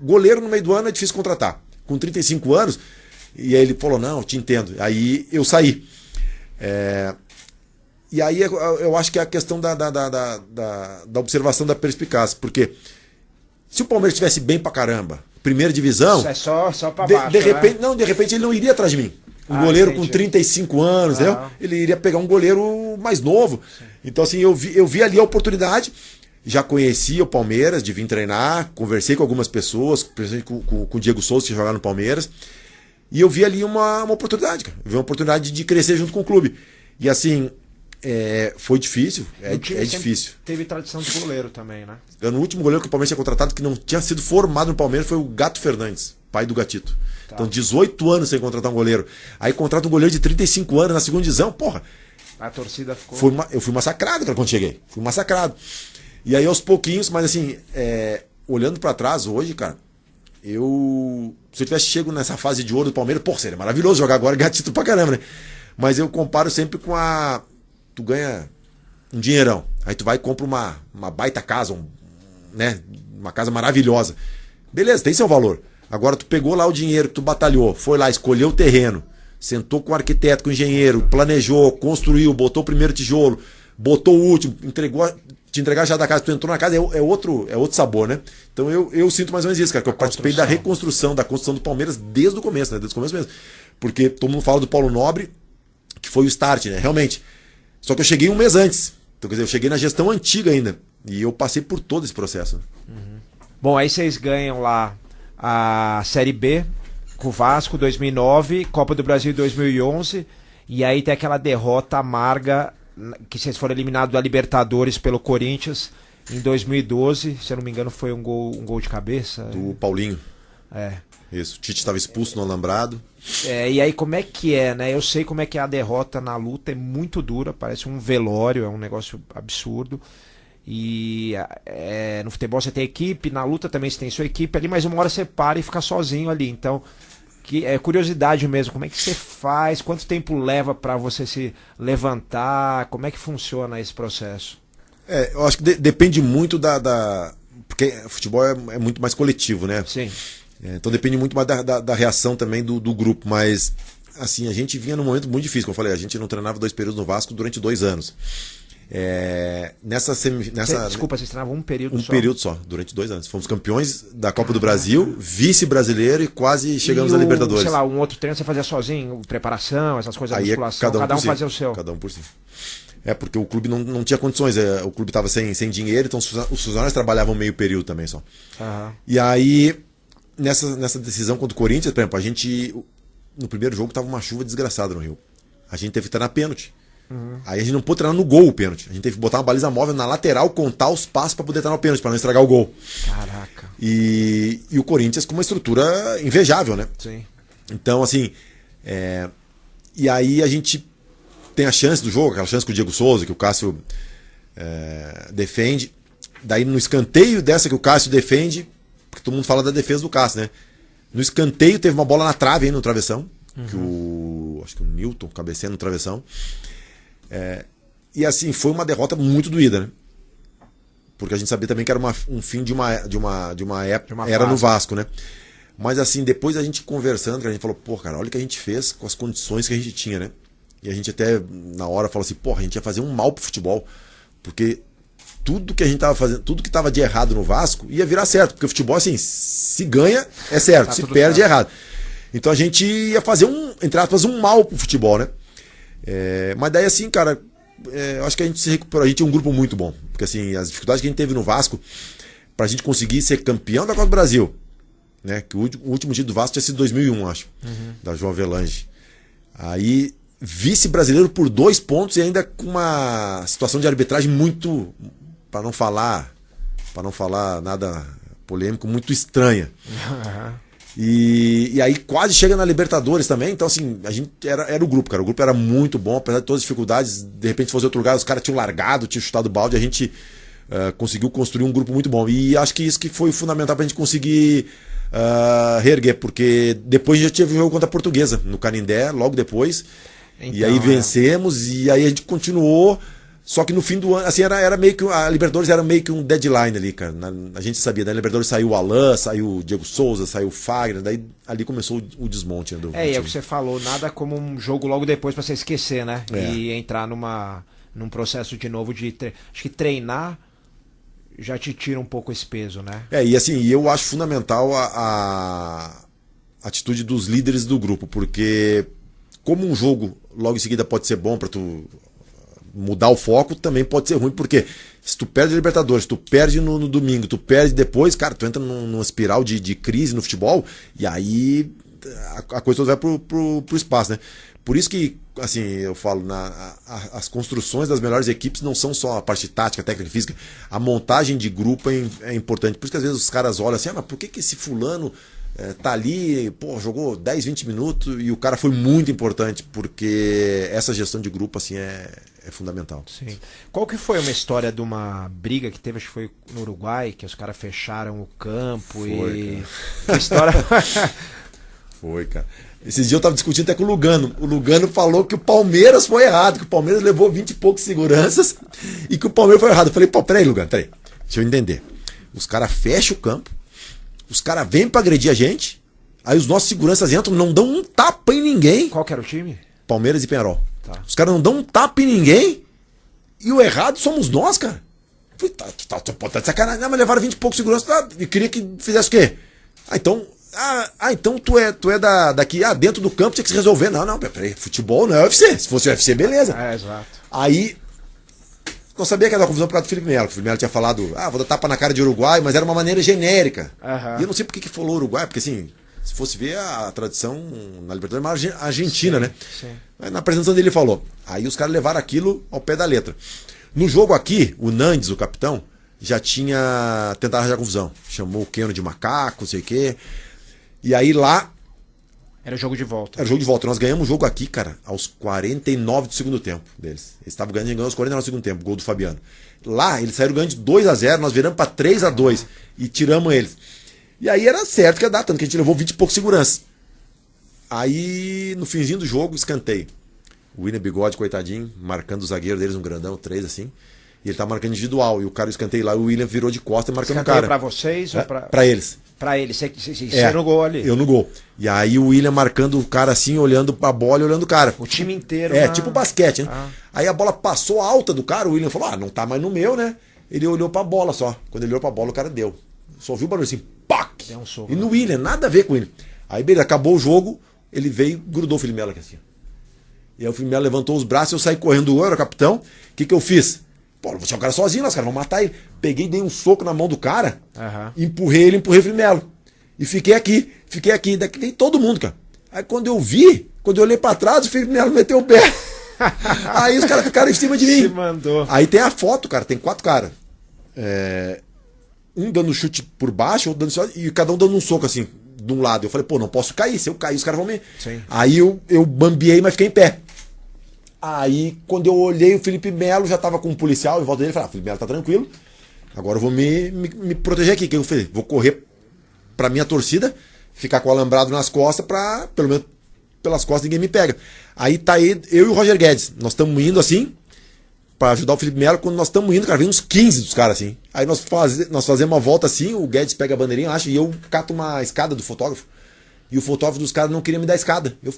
Speaker 4: goleiro no meio do ano é difícil contratar. Com 35 anos, e aí ele falou, não, eu te entendo. Aí eu saí. E aí eu acho que é a questão da observação da perspicácia. Porque se o Palmeiras estivesse bem pra caramba, primeira divisão...
Speaker 3: Isso é só pra baixo,
Speaker 4: de repente ele não iria atrás de mim. Um goleiro com 35 anos, entendeu? Ele iria pegar um goleiro mais novo. Sim. Então assim, eu vi ali a oportunidade. Já conhecia o Palmeiras, de vir treinar, conversei com algumas pessoas, principalmente com o Diego Souza, que jogava no Palmeiras. E eu vi ali uma oportunidade, cara. Eu vi uma oportunidade de crescer junto com o clube. E assim... foi difícil, é difícil.
Speaker 3: Teve tradição de goleiro também, né?
Speaker 4: No último goleiro que o Palmeiras tinha contratado, que não tinha sido formado no Palmeiras, foi o Gato Fernandes, pai do Gatito. Tá. Então 18 anos sem contratar um goleiro. Aí contrata um goleiro de 35 anos na segunda divisão, porra.
Speaker 3: A torcida ficou...
Speaker 4: Eu fui massacrado, cara, quando cheguei. Fui massacrado. E aí aos pouquinhos, mas assim, olhando pra trás hoje, cara, se eu tivesse chego nessa fase de ouro do Palmeiras, porra, seria maravilhoso jogar agora Gatito pra caramba, né? Mas eu comparo sempre com tu ganha um dinheirão, aí tu vai e compra uma baita casa, né? Uma casa maravilhosa. Beleza, tem seu valor. Agora tu pegou lá o dinheiro que tu batalhou, foi lá, escolheu o terreno, sentou com o arquiteto, com o engenheiro, planejou, construiu, botou o primeiro tijolo, botou o último, te entregar já da casa, tu entrou na casa, é outro sabor, né? Então eu sinto mais ou menos isso, cara, que eu participei da reconstrução, da construção do Palmeiras desde o começo, né? Desde o começo mesmo. Porque todo mundo fala do Paulo Nobre, que foi o start, né? Realmente. Só que eu cheguei um mês antes. Então, quer dizer, eu cheguei na gestão antiga ainda. E eu passei por todo esse processo.
Speaker 3: Uhum. Bom, aí vocês ganham lá a Série B com o Vasco 2009, Copa do Brasil 2011. E aí tem aquela derrota amarga, que vocês foram eliminados da Libertadores pelo Corinthians em 2012. Se eu não me engano, foi um gol de cabeça.
Speaker 4: Do Paulinho. Isso, o Tite estava expulso no alambrado.
Speaker 3: E aí como é que é, né? Eu sei como é que é a derrota na luta, é muito dura, parece um velório, é um negócio absurdo. E no futebol você tem equipe, na luta também você tem sua equipe ali, mas uma hora você para e fica sozinho ali. Então, que é curiosidade mesmo, como é que você faz, quanto tempo leva para você se levantar, como é que funciona esse processo?
Speaker 4: Eu acho que depende muito porque futebol é muito mais coletivo, né?
Speaker 3: Sim.
Speaker 4: Então depende muito mais da reação também do grupo, mas assim, a gente vinha num momento muito difícil, como eu falei, a gente não treinava 2 períodos no Vasco durante 2 anos.
Speaker 3: Desculpa, vocês treinavam um período só?
Speaker 4: Um período só, durante 2 anos. Fomos campeões da Copa do Brasil, vice-brasileiro e quase chegamos à Libertadores.
Speaker 3: Sei lá, um outro treino você fazia sozinho, preparação, essas coisas,
Speaker 4: aí
Speaker 3: musculação, cada um fazia o seu.
Speaker 4: Cada um por si. Porque o clube não tinha condições, o clube estava sem dinheiro, então os funcionários trabalhavam meio período também só.
Speaker 3: Uhum.
Speaker 4: E aí, nessa decisão contra o Corinthians, por exemplo, a gente, no primeiro jogo, tava uma chuva desgraçada no Rio. A gente teve que treinar pênalti. Uhum. Aí a gente não pôde treinar no gol o pênalti. A gente teve que botar uma baliza móvel na lateral, contar os passos para poder treinar o pênalti, para não estragar o gol.
Speaker 3: Caraca.
Speaker 4: E o Corinthians com uma estrutura invejável, né?
Speaker 3: Sim.
Speaker 4: Então, assim, e aí a gente tem a chance do jogo, aquela chance com o Diego Souza, que o Cássio defende. Daí no escanteio dessa que o Cássio defende, porque todo mundo fala da defesa do Cássio, né? No escanteio teve uma bola na trave aí no travessão, que acho que o Newton cabeceia no travessão. E assim, foi uma derrota muito doída, né? Porque a gente sabia também que era um fim de uma época, era no Vasco, né? Mas assim, depois a gente conversando, a gente falou, pô, cara, olha o que a gente fez com as condições que a gente tinha, né? E a gente até, na hora, falou assim, porra, a gente ia fazer um mal pro futebol. Porque tudo que a gente tava fazendo, tudo que tava de errado no Vasco ia virar certo. Porque o futebol, assim, se ganha, é certo. Tá, se perde, certo. É errado. Então a gente ia fazer entre aspas, um mal pro futebol, né? Mas daí, assim, cara, eu acho que a gente se recuperou. A gente é um grupo muito bom. Porque, assim, as dificuldades que a gente teve no Vasco, pra gente conseguir ser campeão da Copa do Brasil, né? Que o último título do Vasco tinha sido 2001, acho. Da João Avelange. Aí, vice-brasileiro por 2 pontos e ainda com uma situação de arbitragem muito, para não falar nada polêmico, muito estranha. E aí quase chega na Libertadores também. Então, assim, a gente era o grupo, cara. O grupo era muito bom, apesar de todas as dificuldades. De repente, se fosse outro lugar, os caras tinham largado, tinham chutado o balde. A gente conseguiu construir um grupo muito bom. E acho que isso que foi fundamental pra gente conseguir reerguer, porque depois a gente já teve um jogo contra a Portuguesa, no Canindé, logo depois. Então, e aí vencemos, e aí a gente continuou. Só que no fim do ano, assim, era meio que. A Libertadores era meio que um deadline ali, cara. A gente sabia, da Libertadores saiu o Alain, saiu o Diego Souza, saiu o Fagner, daí ali começou o desmonte, né, do
Speaker 3: time. É o que você falou, nada como um jogo logo depois pra você esquecer, né? E entrar num processo de novo de. Acho que treinar já te tira um pouco esse peso, né?
Speaker 4: E assim, eu acho fundamental a atitude dos líderes do grupo, porque como um jogo logo em seguida pode ser bom pra tu mudar o foco, também pode ser ruim, porque se tu perde a Libertadores, tu perde no domingo, tu perde depois, cara, tu entra numa espiral de crise no futebol, e aí a coisa toda vai pro espaço, né? Por isso que, assim, eu falo, as construções das melhores equipes não são só a parte tática, técnica, física, a montagem de grupo é importante. Por isso que às vezes os caras olham assim, mas por que esse fulano tá ali, jogou 10, 20 minutos e o cara foi muito importante, porque essa gestão de grupo, assim, é fundamental.
Speaker 3: Sim. Qual que foi uma história de uma briga que teve, acho que foi no Uruguai, que os caras fecharam o campo
Speaker 4: foi,
Speaker 3: que história...
Speaker 4: Foi, cara. Esses dias eu tava discutindo até com o Lugano. O Lugano falou que o Palmeiras foi errado, que o Palmeiras levou 20 e poucos seguranças e que o Palmeiras foi errado. Eu falei, peraí, Lugano, peraí. Deixa eu entender. Os caras fecham o campo, os caras vêm pra agredir a gente, aí os nossos seguranças entram, não dão um tapa em ninguém.
Speaker 3: Qual que era o time?
Speaker 4: Palmeiras e Penharol.
Speaker 3: Tá.
Speaker 4: Os caras não dão um tapa em ninguém e o errado somos nós, cara. Eu falei, tá de sacanagem. Não, mas levaram 20 e poucos seguranças e queria que fizesse o quê? Então tu é daqui, dentro do campo tinha que se resolver. Não, peraí, futebol não é UFC. Se fosse UFC, beleza.
Speaker 3: Exato.
Speaker 4: Aí, não sabia que era uma confusão por causa do Felipe Melo. O Felipe Melo tinha falado, vou dar tapa na cara de Uruguai, mas era uma maneira genérica. E eu não sei por que falou Uruguai, porque assim, se fosse ver a tradição na Libertadores é mais argentina,
Speaker 3: sim,
Speaker 4: né?
Speaker 3: Sim.
Speaker 4: Na apresentação dele ele falou. Aí os caras levaram aquilo ao pé da letra. No jogo aqui, o Nandes, o capitão, já tinha tentado arranjar confusão. Chamou o Keno de macaco, não sei o quê. E aí lá...
Speaker 3: Era jogo de volta.
Speaker 4: Era jogo de volta. Nós ganhamos o jogo aqui, cara, aos 49 do segundo tempo deles. Eles estavam ganhando, a gente ganhou aos 49 do segundo tempo, gol do Fabiano. Lá, eles saíram ganhando de 2-0, nós viramos pra 3-2 e tiramos eles. E aí era certo que ia dar, tanto que a gente levou 20 e pouco segurança. Aí, no finzinho do jogo, escanteio. O William Bigode, coitadinho, marcando o zagueiro deles, um grandão, 3 assim. E ele tá marcando individual. E o cara escanteio lá, o William virou de costa e marcando o cara.
Speaker 3: Pra vocês ou pra...
Speaker 4: Pra eles.
Speaker 3: Pra eles. Você no gol ali.
Speaker 4: Eu no gol. E aí o William marcando o cara assim, olhando pra bola e olhando o cara.
Speaker 3: O time inteiro.
Speaker 4: Tipo basquete, né? Aí a bola passou alta do cara, o William falou, não tá mais no meu, né? Ele olhou pra bola só. Quando ele olhou pra bola, o cara deu. Só viu o barulho assim, pac!
Speaker 3: Deu um soco,
Speaker 4: e no William, nada a ver com ele. Aí, beleza, acabou o jogo, ele veio e grudou o Felipe Melo aqui assim. E aí o Felipe Melo levantou os braços, eu saí correndo do gol, era capitão. O que eu fiz? Pô, vou deixar o cara sozinho, os caras vão matar ele. Peguei, dei um soco na mão do cara, empurrei o Felipe Melo. E fiquei aqui. Daqui tem todo mundo, cara. Aí quando eu olhei pra trás, o Felipe Melo meteu o pé. Aí os caras ficaram em cima de mim.
Speaker 3: Se mandou.
Speaker 4: Aí tem a foto, cara, tem 4 caras. Um dando chute por baixo, outro dando chute, e cada um dando um soco assim, de um lado. Eu falei, pô, não posso cair. Se eu cair, os caras vão me...
Speaker 3: Sim.
Speaker 4: Aí eu bambiei, mas fiquei em pé. Aí, quando eu olhei, o Felipe Melo já tava com um policial em volta dele. Eu falei, Felipe Melo tá tranquilo. Agora eu vou me proteger aqui. O que eu falei? Vou correr pra minha torcida, ficar com o alambrado nas costas pra, pelo menos, pelas costas ninguém me pega. Aí tá aí, eu e o Roger Guedes. Nós estamos indo assim, pra ajudar o Felipe Melo. Quando nós estamos indo, cara, vem uns 15 dos caras assim. Aí nós fazemos uma volta assim, o Guedes pega a bandeirinha, acha, e eu cato uma escada do fotógrafo. E o fotógrafo dos caras não queria me dar escada. Eu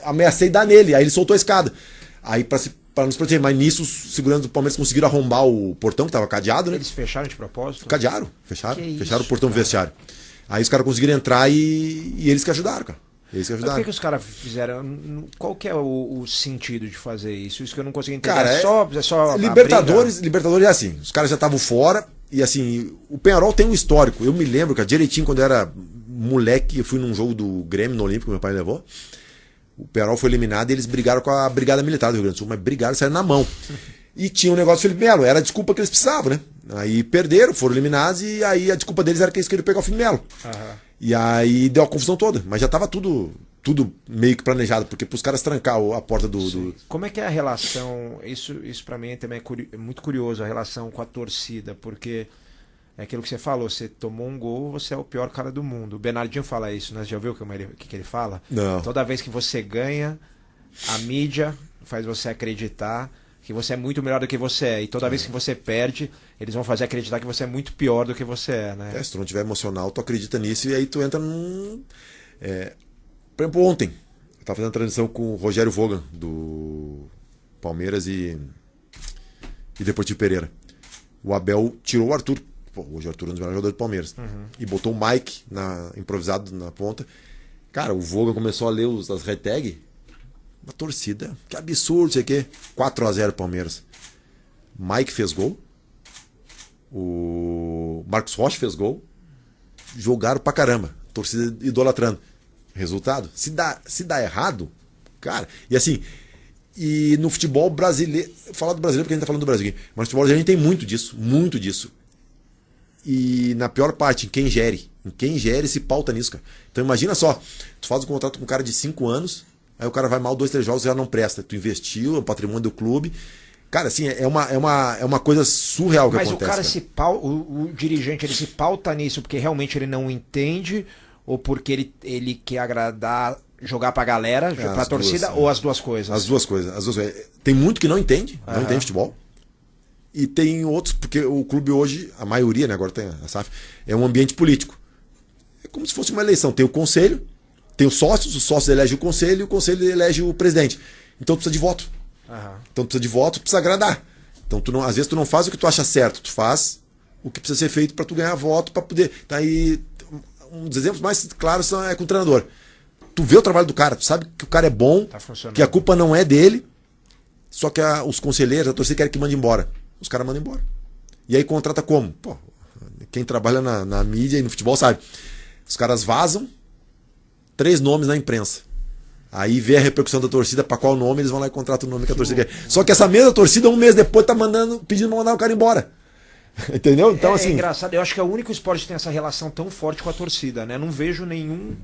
Speaker 4: ameacei dar nele, aí ele soltou a escada. Aí pra nos proteger, mas nisso os seguranças do Palmeiras conseguiram arrombar o portão que tava cadeado, né?
Speaker 3: Eles fecharam de propósito?
Speaker 4: Fecharam o portão do vestiário. Aí os caras conseguiram entrar e eles que ajudaram, cara. Eles que ajudaram.
Speaker 3: Mas por que os caras fizeram? Qual que é o sentido de fazer isso? Isso que eu não consegui entender.
Speaker 4: Cara,
Speaker 3: é só
Speaker 4: Libertadores é assim. Os caras já estavam fora. E assim, o Peñarol tem um histórico. Eu me lembro, cara, direitinho, quando eu era moleque, eu fui num jogo do Grêmio no Olímpico, meu pai me levou. O Peñarol foi eliminado e eles brigaram com a Brigada Militar do Rio Grande do Sul, mas brigaram e saíram na mão. E tinha um negócio do Felipe Melo, era a desculpa que eles precisavam, né? Aí perderam, foram eliminados e aí a desculpa deles era que eles queriam pegar o Felipe Melo. E aí deu a confusão toda, mas já tava tudo meio que planejado, porque pros caras trancar a porta do...
Speaker 3: Como é que é a relação, isso pra mim também é muito curioso, a relação com a torcida, porque é aquilo que você falou, você tomou um gol, você é o pior cara do mundo. O Bernardinho fala isso, né? Você já ouviu o que ele fala?
Speaker 4: Não.
Speaker 3: Toda vez que você ganha, a mídia faz você acreditar que você é muito melhor do que você é. E toda vez que você perde, eles vão fazer acreditar que você é muito pior do que você é, né?
Speaker 4: Se tu não tiver emocional, tu acredita nisso e aí tu entra num... Por exemplo, ontem, eu tava fazendo a transmissão com o Rogério Vogan, do Palmeiras e Deportivo Pereira. O Abel tirou o Arthur. Pô, hoje o Arthur é um dos melhores jogadores do Palmeiras. E botou o Mike improvisado na ponta. Cara, o Vogan começou a ler as hashtags. Uma torcida, que absurdo, sei o quê. 4-0 Palmeiras. Mike fez gol. O Marcos Rocha fez gol. Jogaram pra caramba. Torcida idolatrando. Resultado? Se dá errado, cara. E assim, e no futebol brasileiro. Falar do brasileiro porque a gente tá falando do Brasil aqui. Mas no futebol brasileiro a gente tem muito disso. Muito disso. E na pior parte, em quem gere se pauta nisso, cara. Então imagina só, tu faz um contrato com um cara de 5 anos. Aí o cara vai mal 2, 3 jogos e já não presta. Tu investiu, é o patrimônio do clube. Cara, assim, é uma coisa surreal que
Speaker 3: mas
Speaker 4: acontece.
Speaker 3: Mas o cara o dirigente, ele se pauta nisso porque realmente ele não entende ou porque ele quer agradar, jogar pra galera, pra torcida, ou as duas coisas?
Speaker 4: As duas coisas. Tem muito que não entende futebol. E tem outros, porque o clube hoje, a maioria, né, agora tem a SAF, é um ambiente político. É como se fosse uma eleição. Tem o conselho, tem os sócios elegem o conselho e o conselho elege o presidente. Então tu precisa de voto. Então tu precisa de voto, tu precisa agradar. Então às vezes tu não faz o que tu acha certo, tu faz o que precisa ser feito para tu ganhar voto, para poder... Tá aí, um dos exemplos mais claros é com o treinador. Tu vê o trabalho do cara, tu sabe que o cara é bom, que a culpa não é dele, só que os conselheiros, a torcida querem que mande embora. Os caras mandam embora. E aí contrata como? Pô, quem trabalha na mídia e no futebol sabe. Os caras vazam 3 nomes na imprensa. Aí vê a repercussão da torcida, para qual nome eles vão lá e contratam o nome que a torcida quer. Só que essa mesma torcida, um mês depois, tá pedindo pra mandar o cara embora. Entendeu? Então, assim...
Speaker 3: É engraçado, eu acho que é o único esporte que tem essa relação tão forte com a torcida, né? Não vejo nenhum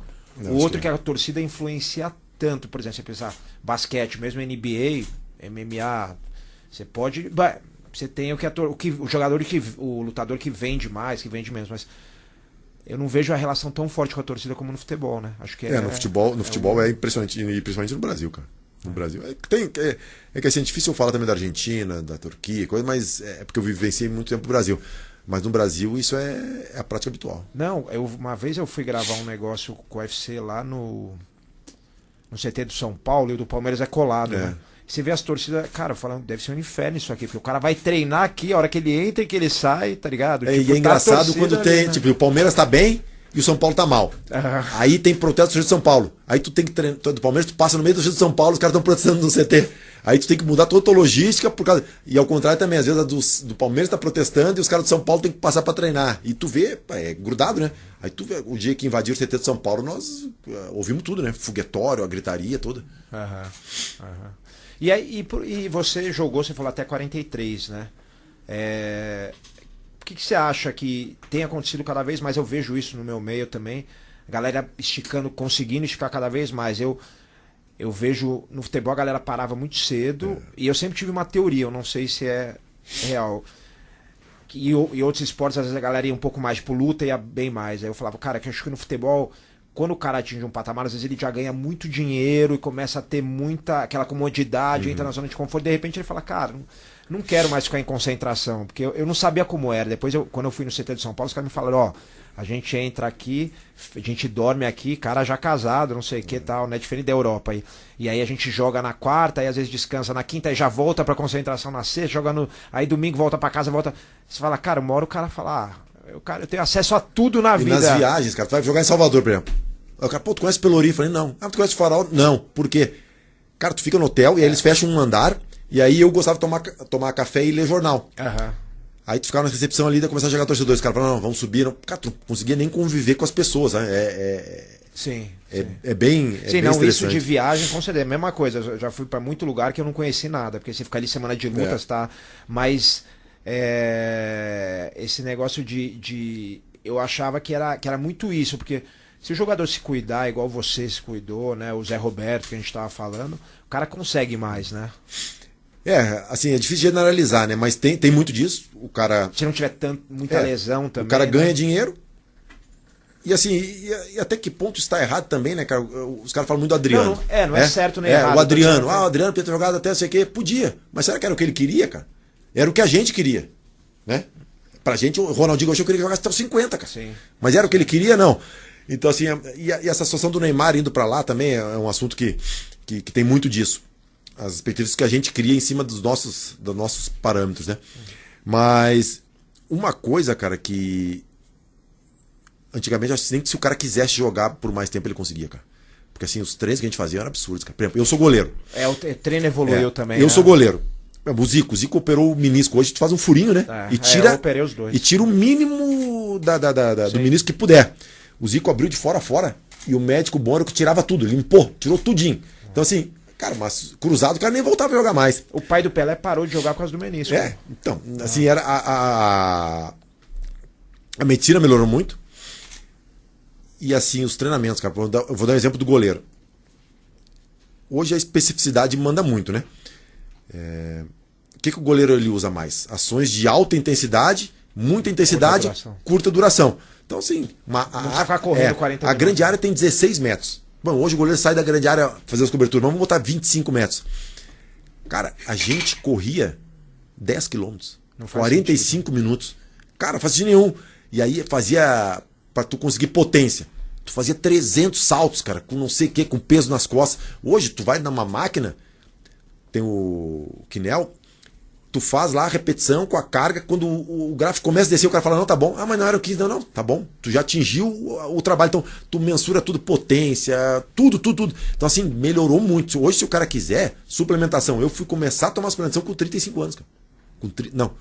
Speaker 3: O outro que a torcida influencia tanto, por exemplo, você pensar basquete, mesmo NBA, MMA, você pode... Você tem o jogador o lutador que vende mais, que vende menos, mas eu não vejo a relação tão forte com a torcida como no futebol, né? Acho que
Speaker 4: no futebol é impressionante, e principalmente no Brasil, cara. No Brasil. É que assim, é difícil eu falar também da Argentina, da Turquia, coisa, mas é porque eu vivenciei muito tempo no Brasil. Mas no Brasil isso é a prática habitual.
Speaker 3: Não, uma vez eu fui gravar um negócio com o UFC lá no CT do São Paulo, e o do Palmeiras é colado, né? Você vê as torcidas, cara, falando, deve ser um inferno isso aqui, porque o cara vai treinar aqui, a hora que ele entra e que ele sai, tá ligado?
Speaker 4: E é engraçado quando tem, tipo, o Palmeiras tá bem e o São Paulo tá mal. Aí tem protesto do torcedor de São Paulo. Aí tu tem que treinar, do Palmeiras, tu passa no meio do torcedor de São Paulo, os caras estão protestando no CT. Aí tu tem que mudar toda a tua logística por causa. E ao contrário também, às vezes a do Palmeiras tá protestando e os caras de São Paulo tem que passar pra treinar. E tu vê, é grudado, né? Aí tu vê, o dia que invadiram o CT de São Paulo, nós ouvimos tudo, né? Foguetório, a gritaria toda.
Speaker 3: E aí, e você jogou, você falou até 43, né? O que você acha que tem acontecido cada vez mais? Eu vejo isso no meu meio também. A galera conseguindo esticar cada vez mais. Eu vejo no futebol a galera parava muito cedo. E eu sempre tive uma teoria, eu não sei se é real. E outros esportes, às vezes a galera ia um pouco mais, tipo, luta ia bem mais. Aí eu falava, cara, que eu acho que no futebol, quando o cara atinge um patamar, às vezes ele já ganha muito dinheiro e começa a ter aquela comodidade, entra na zona de conforto, de repente ele fala, cara, não quero mais ficar em concentração, porque eu não sabia como era. Depois, quando eu fui no CT de São Paulo, os caras me falaram, a gente entra aqui, a gente dorme aqui, cara já casado, não sei o que tal, né? Diferente da Europa. E aí a gente joga na quarta, aí às vezes descansa na quinta, aí já volta pra concentração na sexta, aí domingo volta pra casa, volta. Você fala, cara, uma hora o cara fala, eu tenho acesso a tudo na vida.
Speaker 4: E nas viagens, cara, tu vai jogar em Salvador, por exemplo. O cara, pô, tu conhece Pelourinho? Eu falei, não. Tu conhece o Farol? Não. Por quê? Cara, tu fica no hotel e aí eles fecham um andar, e aí eu gostava de tomar café e ler jornal. Aí tu ficava na recepção ali, daí começava a chegar torcedores. Os caras falavam, não, vamos subir. Cara, tu não conseguia nem conviver com as pessoas, né?
Speaker 3: Sim.
Speaker 4: É bem
Speaker 3: Sim, não,
Speaker 4: estressante.
Speaker 3: Isso de viagem, com certeza, é a mesma coisa. Eu já fui pra muito lugar que eu não conheci nada, porque você fica ali semana de lutas, tá? Mas esse negócio eu achava que era muito isso, porque se o jogador se cuidar igual você se cuidou, né? O Zé Roberto que a gente tava falando, o cara consegue mais, né?
Speaker 4: Assim, é difícil generalizar, né? Mas tem muito disso. O cara.
Speaker 3: Se não tiver muita lesão também.
Speaker 4: O cara ganha
Speaker 3: né?
Speaker 4: dinheiro. E assim, e até que ponto está errado também, né, cara? Os caras falam muito do Adriano.
Speaker 3: Não é certo nem errado.
Speaker 4: O Adriano. O Adriano podia ter jogado até não sei o quê. Podia. Mas será que era o que ele queria, cara? Era o que a gente queria. Né? Pra gente, o Ronaldinho achou que ele jogasse até os 50, cara.
Speaker 3: Sim.
Speaker 4: Mas era o que ele queria, não. Então, assim, e essa situação do Neymar indo pra lá também é um assunto que tem muito disso. As expectativas que a gente cria em cima dos nossos parâmetros, né? Mas uma coisa, cara, que antigamente eu acho que nem que se o cara quisesse jogar por mais tempo ele conseguia, cara. Porque assim, os treinos que a gente fazia eram absurdos, cara. Por exemplo, eu sou goleiro.
Speaker 3: O treino evoluiu também.
Speaker 4: Eu sou goleiro. O Zico operou o menisco. Hoje tu faz um furinho, né?
Speaker 3: Eu operei os dois.
Speaker 4: E tira o mínimo do menisco que puder. O Zico abriu de fora a fora e o médico bom era o que tirava tudo, limpou, tirou tudinho. Então assim, cara, mas cruzado o cara nem voltava a jogar mais.
Speaker 3: O pai do Pelé parou de jogar por causa do menisco.
Speaker 4: Então, assim, era a medicina melhorou muito. E assim, os treinamentos, cara, eu vou dar um exemplo do goleiro. Hoje a especificidade manda muito, né? O que o goleiro ele usa mais? Ações de alta intensidade, muita intensidade, curta duração. Então, assim,
Speaker 3: não ficar correndo 40 minutos.
Speaker 4: A grande área tem 16 metros. Bom, hoje o goleiro sai da grande área fazer as coberturas, vamos botar 25 metros. Cara, a gente corria 10 quilômetros, 45 minutos. Cara, não faz sentido nenhum. E aí fazia, pra tu conseguir potência, tu fazia 300 saltos, cara, com não sei o que, com peso nas costas. Hoje tu vai numa máquina, tem o Kinel, tu faz lá a repetição com a carga, quando o gráfico começa a descer, o cara fala, não, tá bom. Mas não era o 15, não, tá bom. Tu já atingiu o trabalho, então tu mensura tudo, potência, tudo. Então assim, melhorou muito. Hoje, se o cara quiser, suplementação. Eu fui começar a tomar suplementação com 35 anos, cara. Não,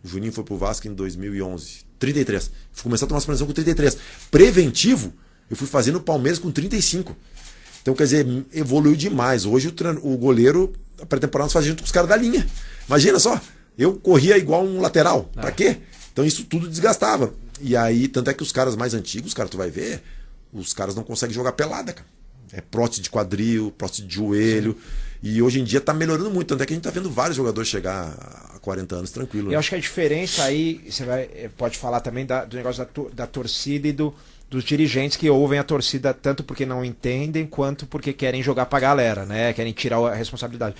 Speaker 4: o Juninho foi pro Vasco em 2011, 33. Fui começar a tomar suplementação com 33. Preventivo, eu fui fazendo o Palmeiras com 35. Então, quer dizer, evoluiu demais. Hoje o goleiro, a pré-temporada, nós fazia junto com os caras da linha. Imagina só, eu corria igual um lateral. Pra quê? Então isso tudo desgastava. E aí, tanto é que os caras mais antigos, cara, tu vai ver, os caras não conseguem jogar pelada, cara. É prótese de quadril, prótese de joelho. E hoje em dia tá melhorando muito. Tanto é que a gente tá vendo vários jogadores chegar a 40 anos tranquilo.
Speaker 3: Eu acho que a diferença aí, você pode falar também do negócio da torcida e dos dirigentes que ouvem a torcida tanto porque não entendem quanto porque querem jogar pra galera, né? Querem tirar a responsabilidade.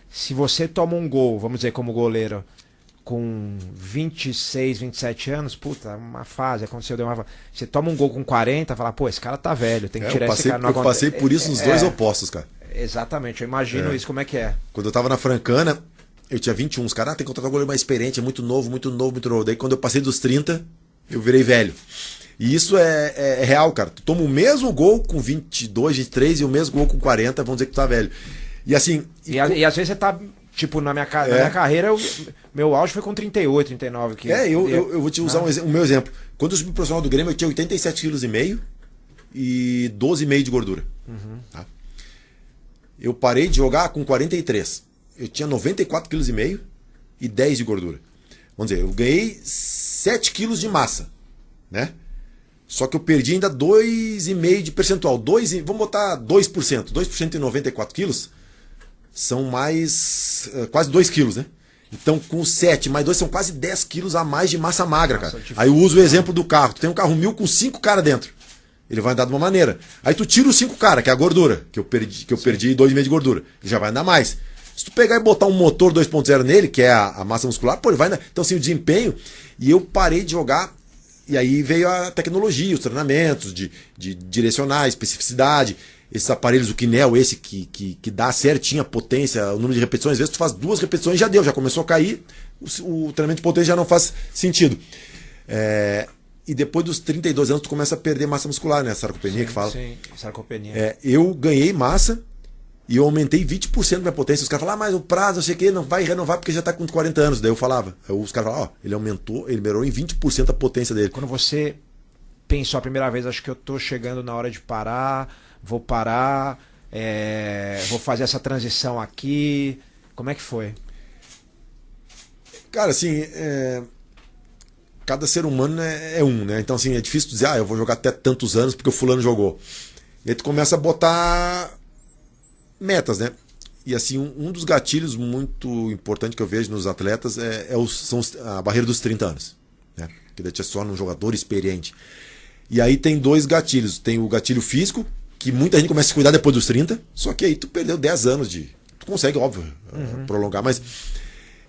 Speaker 3: Se você toma um gol, vamos dizer, como goleiro, com 26, 27 anos, puta, uma fase, aconteceu, deu uma... Você toma um gol com 40, fala, pô, esse cara tá velho, tem que tirar esse cara.
Speaker 4: Eu passei por isso nos dois opostos, cara.
Speaker 3: Exatamente, eu imagino isso, como é que é.
Speaker 4: Quando eu tava na Francana, eu tinha 21, os caras, tem que contratar um goleiro mais experiente, é muito novo, muito novo, muito novo. Daí quando eu passei dos 30, eu virei velho. E isso é real, cara. Tu toma o mesmo gol com 22, 23 e o mesmo gol com 40, vamos dizer que tu tá velho. E assim...
Speaker 3: E às vezes você tá... Tipo, na minha carreira, meu auge foi com 38, 39.
Speaker 4: Eu vou te usar o meu exemplo. Quando eu subi pro profissional do Grêmio, eu tinha 87,5 kg e 12,5 de gordura. Tá? Eu parei de jogar com 43. Eu tinha 94,5 kg e 10 de gordura. Vamos dizer, eu ganhei 7 kg de massa, né? Só que eu perdi ainda 2,5 de percentual. Vamos botar 2%. 2% em 94 quilos são mais quase 2 quilos, né? Então com 7 mais 2 são quase 10 quilos a mais de massa magra, cara. Aí eu uso o exemplo do carro. Tu tem um carro 1000 com 5 caras dentro. Ele vai andar de uma maneira. Aí tu tira os 5 caras, que é a gordura, que eu perdi 2,5 de gordura. Ele já vai andar mais. Se tu pegar e botar um motor 2.0 nele, que é a massa muscular, pô, ele vai andar. Então assim, o desempenho. E eu parei de jogar. E aí veio a tecnologia, os treinamentos de direcionar, especificidade. Esses aparelhos, o Kinel, esse que dá certinho a potência, o número de repetições. Às vezes tu faz 2 repetições, já deu, já começou a cair, o treinamento de potência já não faz sentido. E depois dos 32 anos tu começa a perder massa muscular, né? Sarcopenia que fala. Sim,
Speaker 3: sarcopenia.
Speaker 4: Eu ganhei massa e eu aumentei 20% da minha potência. Os caras falavam, mas o prazo, eu sei que não vai renovar porque já está com 40 anos. Daí eu falava, os caras falavam, ele melhorou em 20% a potência dele.
Speaker 3: Quando você pensou a primeira vez, acho que eu tô chegando na hora de parar, vou parar, vou fazer essa transição aqui. Como é que foi?
Speaker 4: Cara, assim, cada ser humano é um, né? Então, assim, é difícil dizer, eu vou jogar até tantos anos porque o fulano jogou. E aí tu começa a botar metas, né? E assim, um dos gatilhos muito importantes que eu vejo nos atletas são a barreira dos 30 anos, né? Que daí te torna um jogador experiente. E aí tem 2 gatilhos. Tem o gatilho físico, que muita gente começa a se cuidar depois dos 30, só que aí tu perdeu 10 anos Tu consegue, óbvio, prolongar, mas...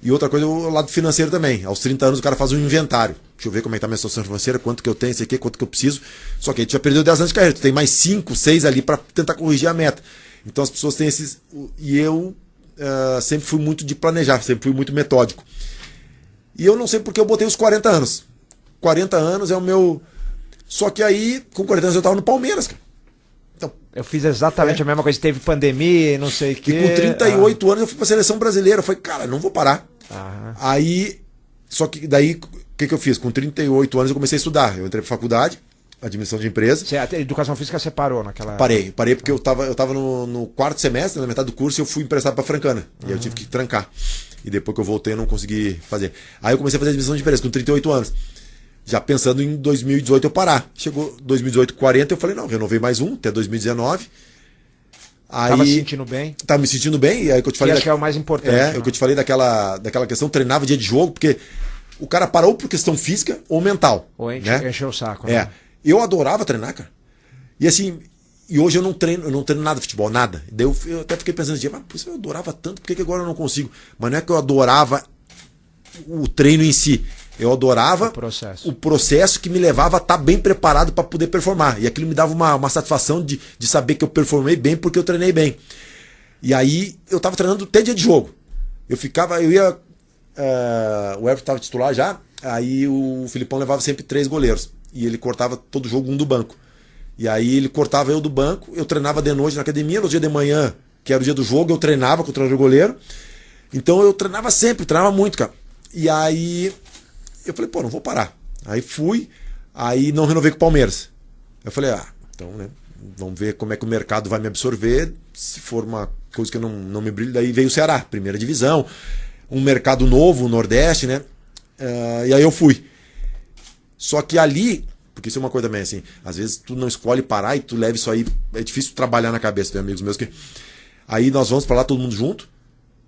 Speaker 4: E outra coisa, o lado financeiro também. Aos 30 anos o cara faz um inventário. Deixa eu ver como é que tá a minha situação financeira, quanto que eu tenho, sei que, quanto que eu preciso. Só que aí tu já perdeu 10 anos de carreira. Tu tem mais 5, 6 ali para tentar corrigir a meta. Então as pessoas têm esses... E eu sempre fui muito de planejar, sempre fui muito metódico. E eu não sei porque eu botei os 40 anos. 40 anos é o meu... Só que aí, com 40 anos eu tava no Palmeiras, cara. Então,
Speaker 3: eu fiz exatamente a mesma coisa. Teve pandemia, não sei o quê.
Speaker 4: E com 38 anos eu fui pra seleção brasileira. Eu falei, cara, não vou parar. Aí, só que daí, o que eu fiz? Com 38 anos eu comecei a estudar. Eu entrei pra faculdade, administração de empresa.
Speaker 3: A educação física você parou naquela...
Speaker 4: Parei porque eu tava no 4º semestre, na metade do curso, e eu fui emprestado pra Francana. E aí eu tive que trancar. E depois que eu voltei eu não consegui fazer. Aí eu comecei a fazer administração de empresa com 38 anos. Já pensando em 2018 eu parar. Chegou 2018, 40, eu falei, não, renovei mais um, até 2019. Aí,
Speaker 3: tava se sentindo bem?
Speaker 4: Tava me sentindo bem, e aí que eu te falei...
Speaker 3: acho que é o mais importante.
Speaker 4: O que eu te falei daquela questão, treinava dia de jogo, porque o cara parou por questão física ou mental.
Speaker 3: Ou
Speaker 4: né?
Speaker 3: encheu o saco. Né?
Speaker 4: Eu adorava treinar, cara. E assim, hoje eu não treino nada de futebol, nada. Daí eu até fiquei pensando assim, mas eu adorava tanto, por que agora eu não consigo? Mas não é que eu adorava o treino em si. Eu adorava o processo que me levava a estar bem preparado para poder performar. E aquilo me dava uma satisfação de saber que eu performei bem porque eu treinei bem. E aí eu estava treinando até dia de jogo. O Everton estava titular já, aí o Filipão levava sempre 3 goleiros. E ele cortava todo jogo um do banco. E aí ele cortava eu do banco, eu treinava de noite na academia, no dia de manhã, que era o dia do jogo, eu treinava com o treinador goleiro. Então eu treinava sempre, treinava muito, cara. E aí... eu falei, não vou parar. Aí fui, aí não renovei com o Palmeiras. Eu falei, então, né, vamos ver como é que o mercado vai me absorver. Se for uma coisa que não me brilha, daí veio o Ceará, primeira divisão, um mercado novo, o Nordeste, né? E aí eu fui. Só que ali, Porque isso é uma coisa também, assim, às vezes tu não escolhe parar e tu leva isso aí, é difícil trabalhar na cabeça, tem amigos meus que... Aí nós vamos pra lá todo mundo junto,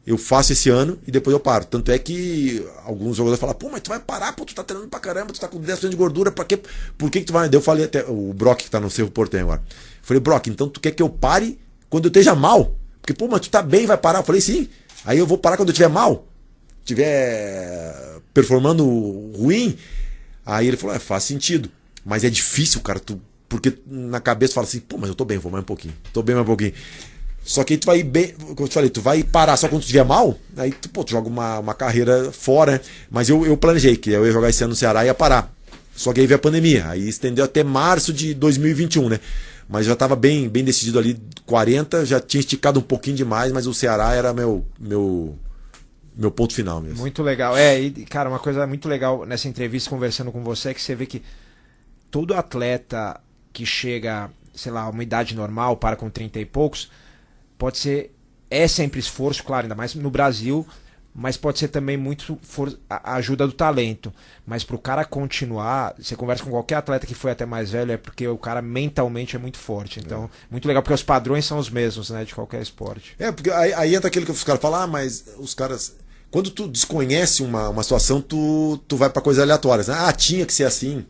Speaker 4: eu faço esse ano e depois eu paro. Tanto é que alguns jogadores falam, pô, mas tu vai parar, pô, tu tá treinando pra caramba, tu tá com 10% de gordura, pra quê? Por que tu vai? Daí eu falei até, o Brock que tá no Cerro Porteño agora, eu falei, Brock, então tu quer que eu pare quando eu esteja mal? Porque, pô, mas tu tá bem, vai parar? Eu falei, sim, aí eu vou parar quando eu estiver mal, estiver performando ruim. Aí ele falou, faz sentido. Mas é difícil, cara, porque na cabeça fala assim, pô, mas eu tô bem, vou mais um pouquinho. Tô bem mais um pouquinho. Só que aí tu vai bem, como eu te falei, tu vai parar só quando tu estiver mal, aí tu joga uma carreira fora, né? Mas eu planejei que eu ia jogar esse ano no Ceará e ia parar. Só que aí veio a pandemia, aí estendeu até março de 2021, né? Mas já tava bem decidido ali, 40, já tinha esticado um pouquinho demais, mas o Ceará era meu ponto final mesmo.
Speaker 3: Muito legal. E cara, uma coisa muito legal nessa entrevista conversando com você é que você vê que todo atleta que chega, sei lá, a uma idade normal, para com 30 e poucos, pode ser, é sempre esforço, claro, ainda mais no Brasil, mas pode ser também muito a ajuda do talento. Mas pro cara continuar, você conversa com qualquer atleta que foi até mais velho, é porque o cara mentalmente é muito forte. Então, muito legal, porque os padrões são os mesmos, né, de qualquer esporte.
Speaker 4: Porque aí entra aquilo que os caras falam, mas os caras... Quando tu desconhece uma situação, tu vai pra coisas aleatórias, né? Tinha que ser assim.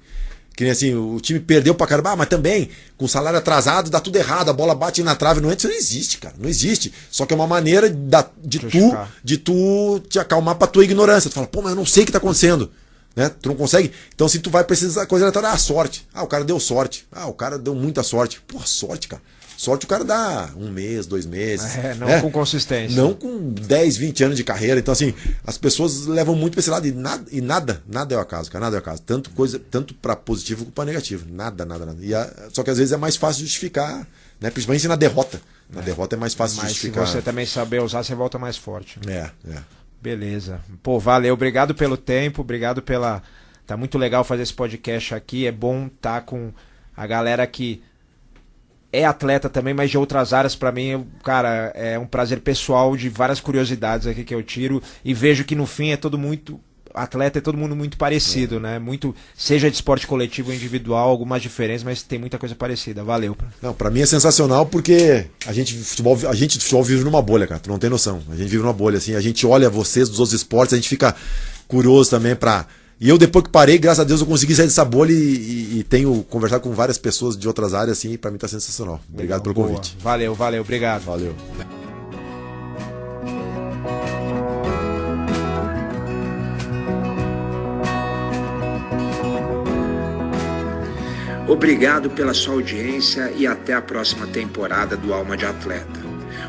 Speaker 4: Que nem assim, o time perdeu pra caramba, mas também, com salário atrasado, dá tudo errado, a bola bate na trave, não entra, isso não existe, cara, não existe. Só que é uma maneira de tu te acalmar pra tua ignorância. Tu fala, pô, mas eu não sei o que tá acontecendo, né? Tu não consegue. Então, assim, tu vai precisar da coisa aleatória, sorte. O cara deu sorte. O cara deu muita sorte. Pô, sorte, cara. Sorte o cara dá 1 mês, 2 meses.
Speaker 3: Não com consistência.
Speaker 4: Não com 10, 20 anos de carreira. Então, assim, as pessoas levam muito pra esse lado e nada é o acaso, cara. Nada é o acaso. Tanto pra positivo como pra negativo. Nada. Só que às vezes é mais fácil justificar, né? Principalmente na derrota. Na derrota é mais fácil justificar.
Speaker 3: Mas se você também saber usar, você volta mais forte.
Speaker 4: Né?
Speaker 3: Beleza. Pô, valeu. Obrigado pelo tempo. Obrigado pela... Tá muito legal fazer esse podcast aqui. É bom estar com a galera que é atleta também, mas de outras áreas. Pra mim, cara, é um prazer pessoal de várias curiosidades aqui que eu tiro e vejo que no fim é todo muito atleta, é todo mundo muito parecido, né? Muito, seja de esporte coletivo ou individual, algumas diferenças, mas tem muita coisa parecida. Valeu.
Speaker 4: Não, pra mim é sensacional porque a gente de futebol vive numa bolha, cara. Tu não tem noção. A gente vive numa bolha, assim. A gente olha vocês dos outros esportes, a gente fica curioso também pra... E eu, depois que parei, graças a Deus, eu consegui sair dessa bolha e tenho conversado com várias pessoas de outras áreas, assim, e pra mim tá sensacional. Obrigado pelo convite.
Speaker 3: Valeu, obrigado.
Speaker 4: Valeu.
Speaker 2: Obrigado pela sua audiência e até a próxima temporada do Alma de Atleta.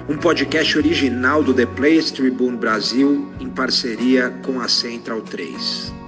Speaker 2: Um podcast original do The Players Tribune Brasil em parceria com a Central 3.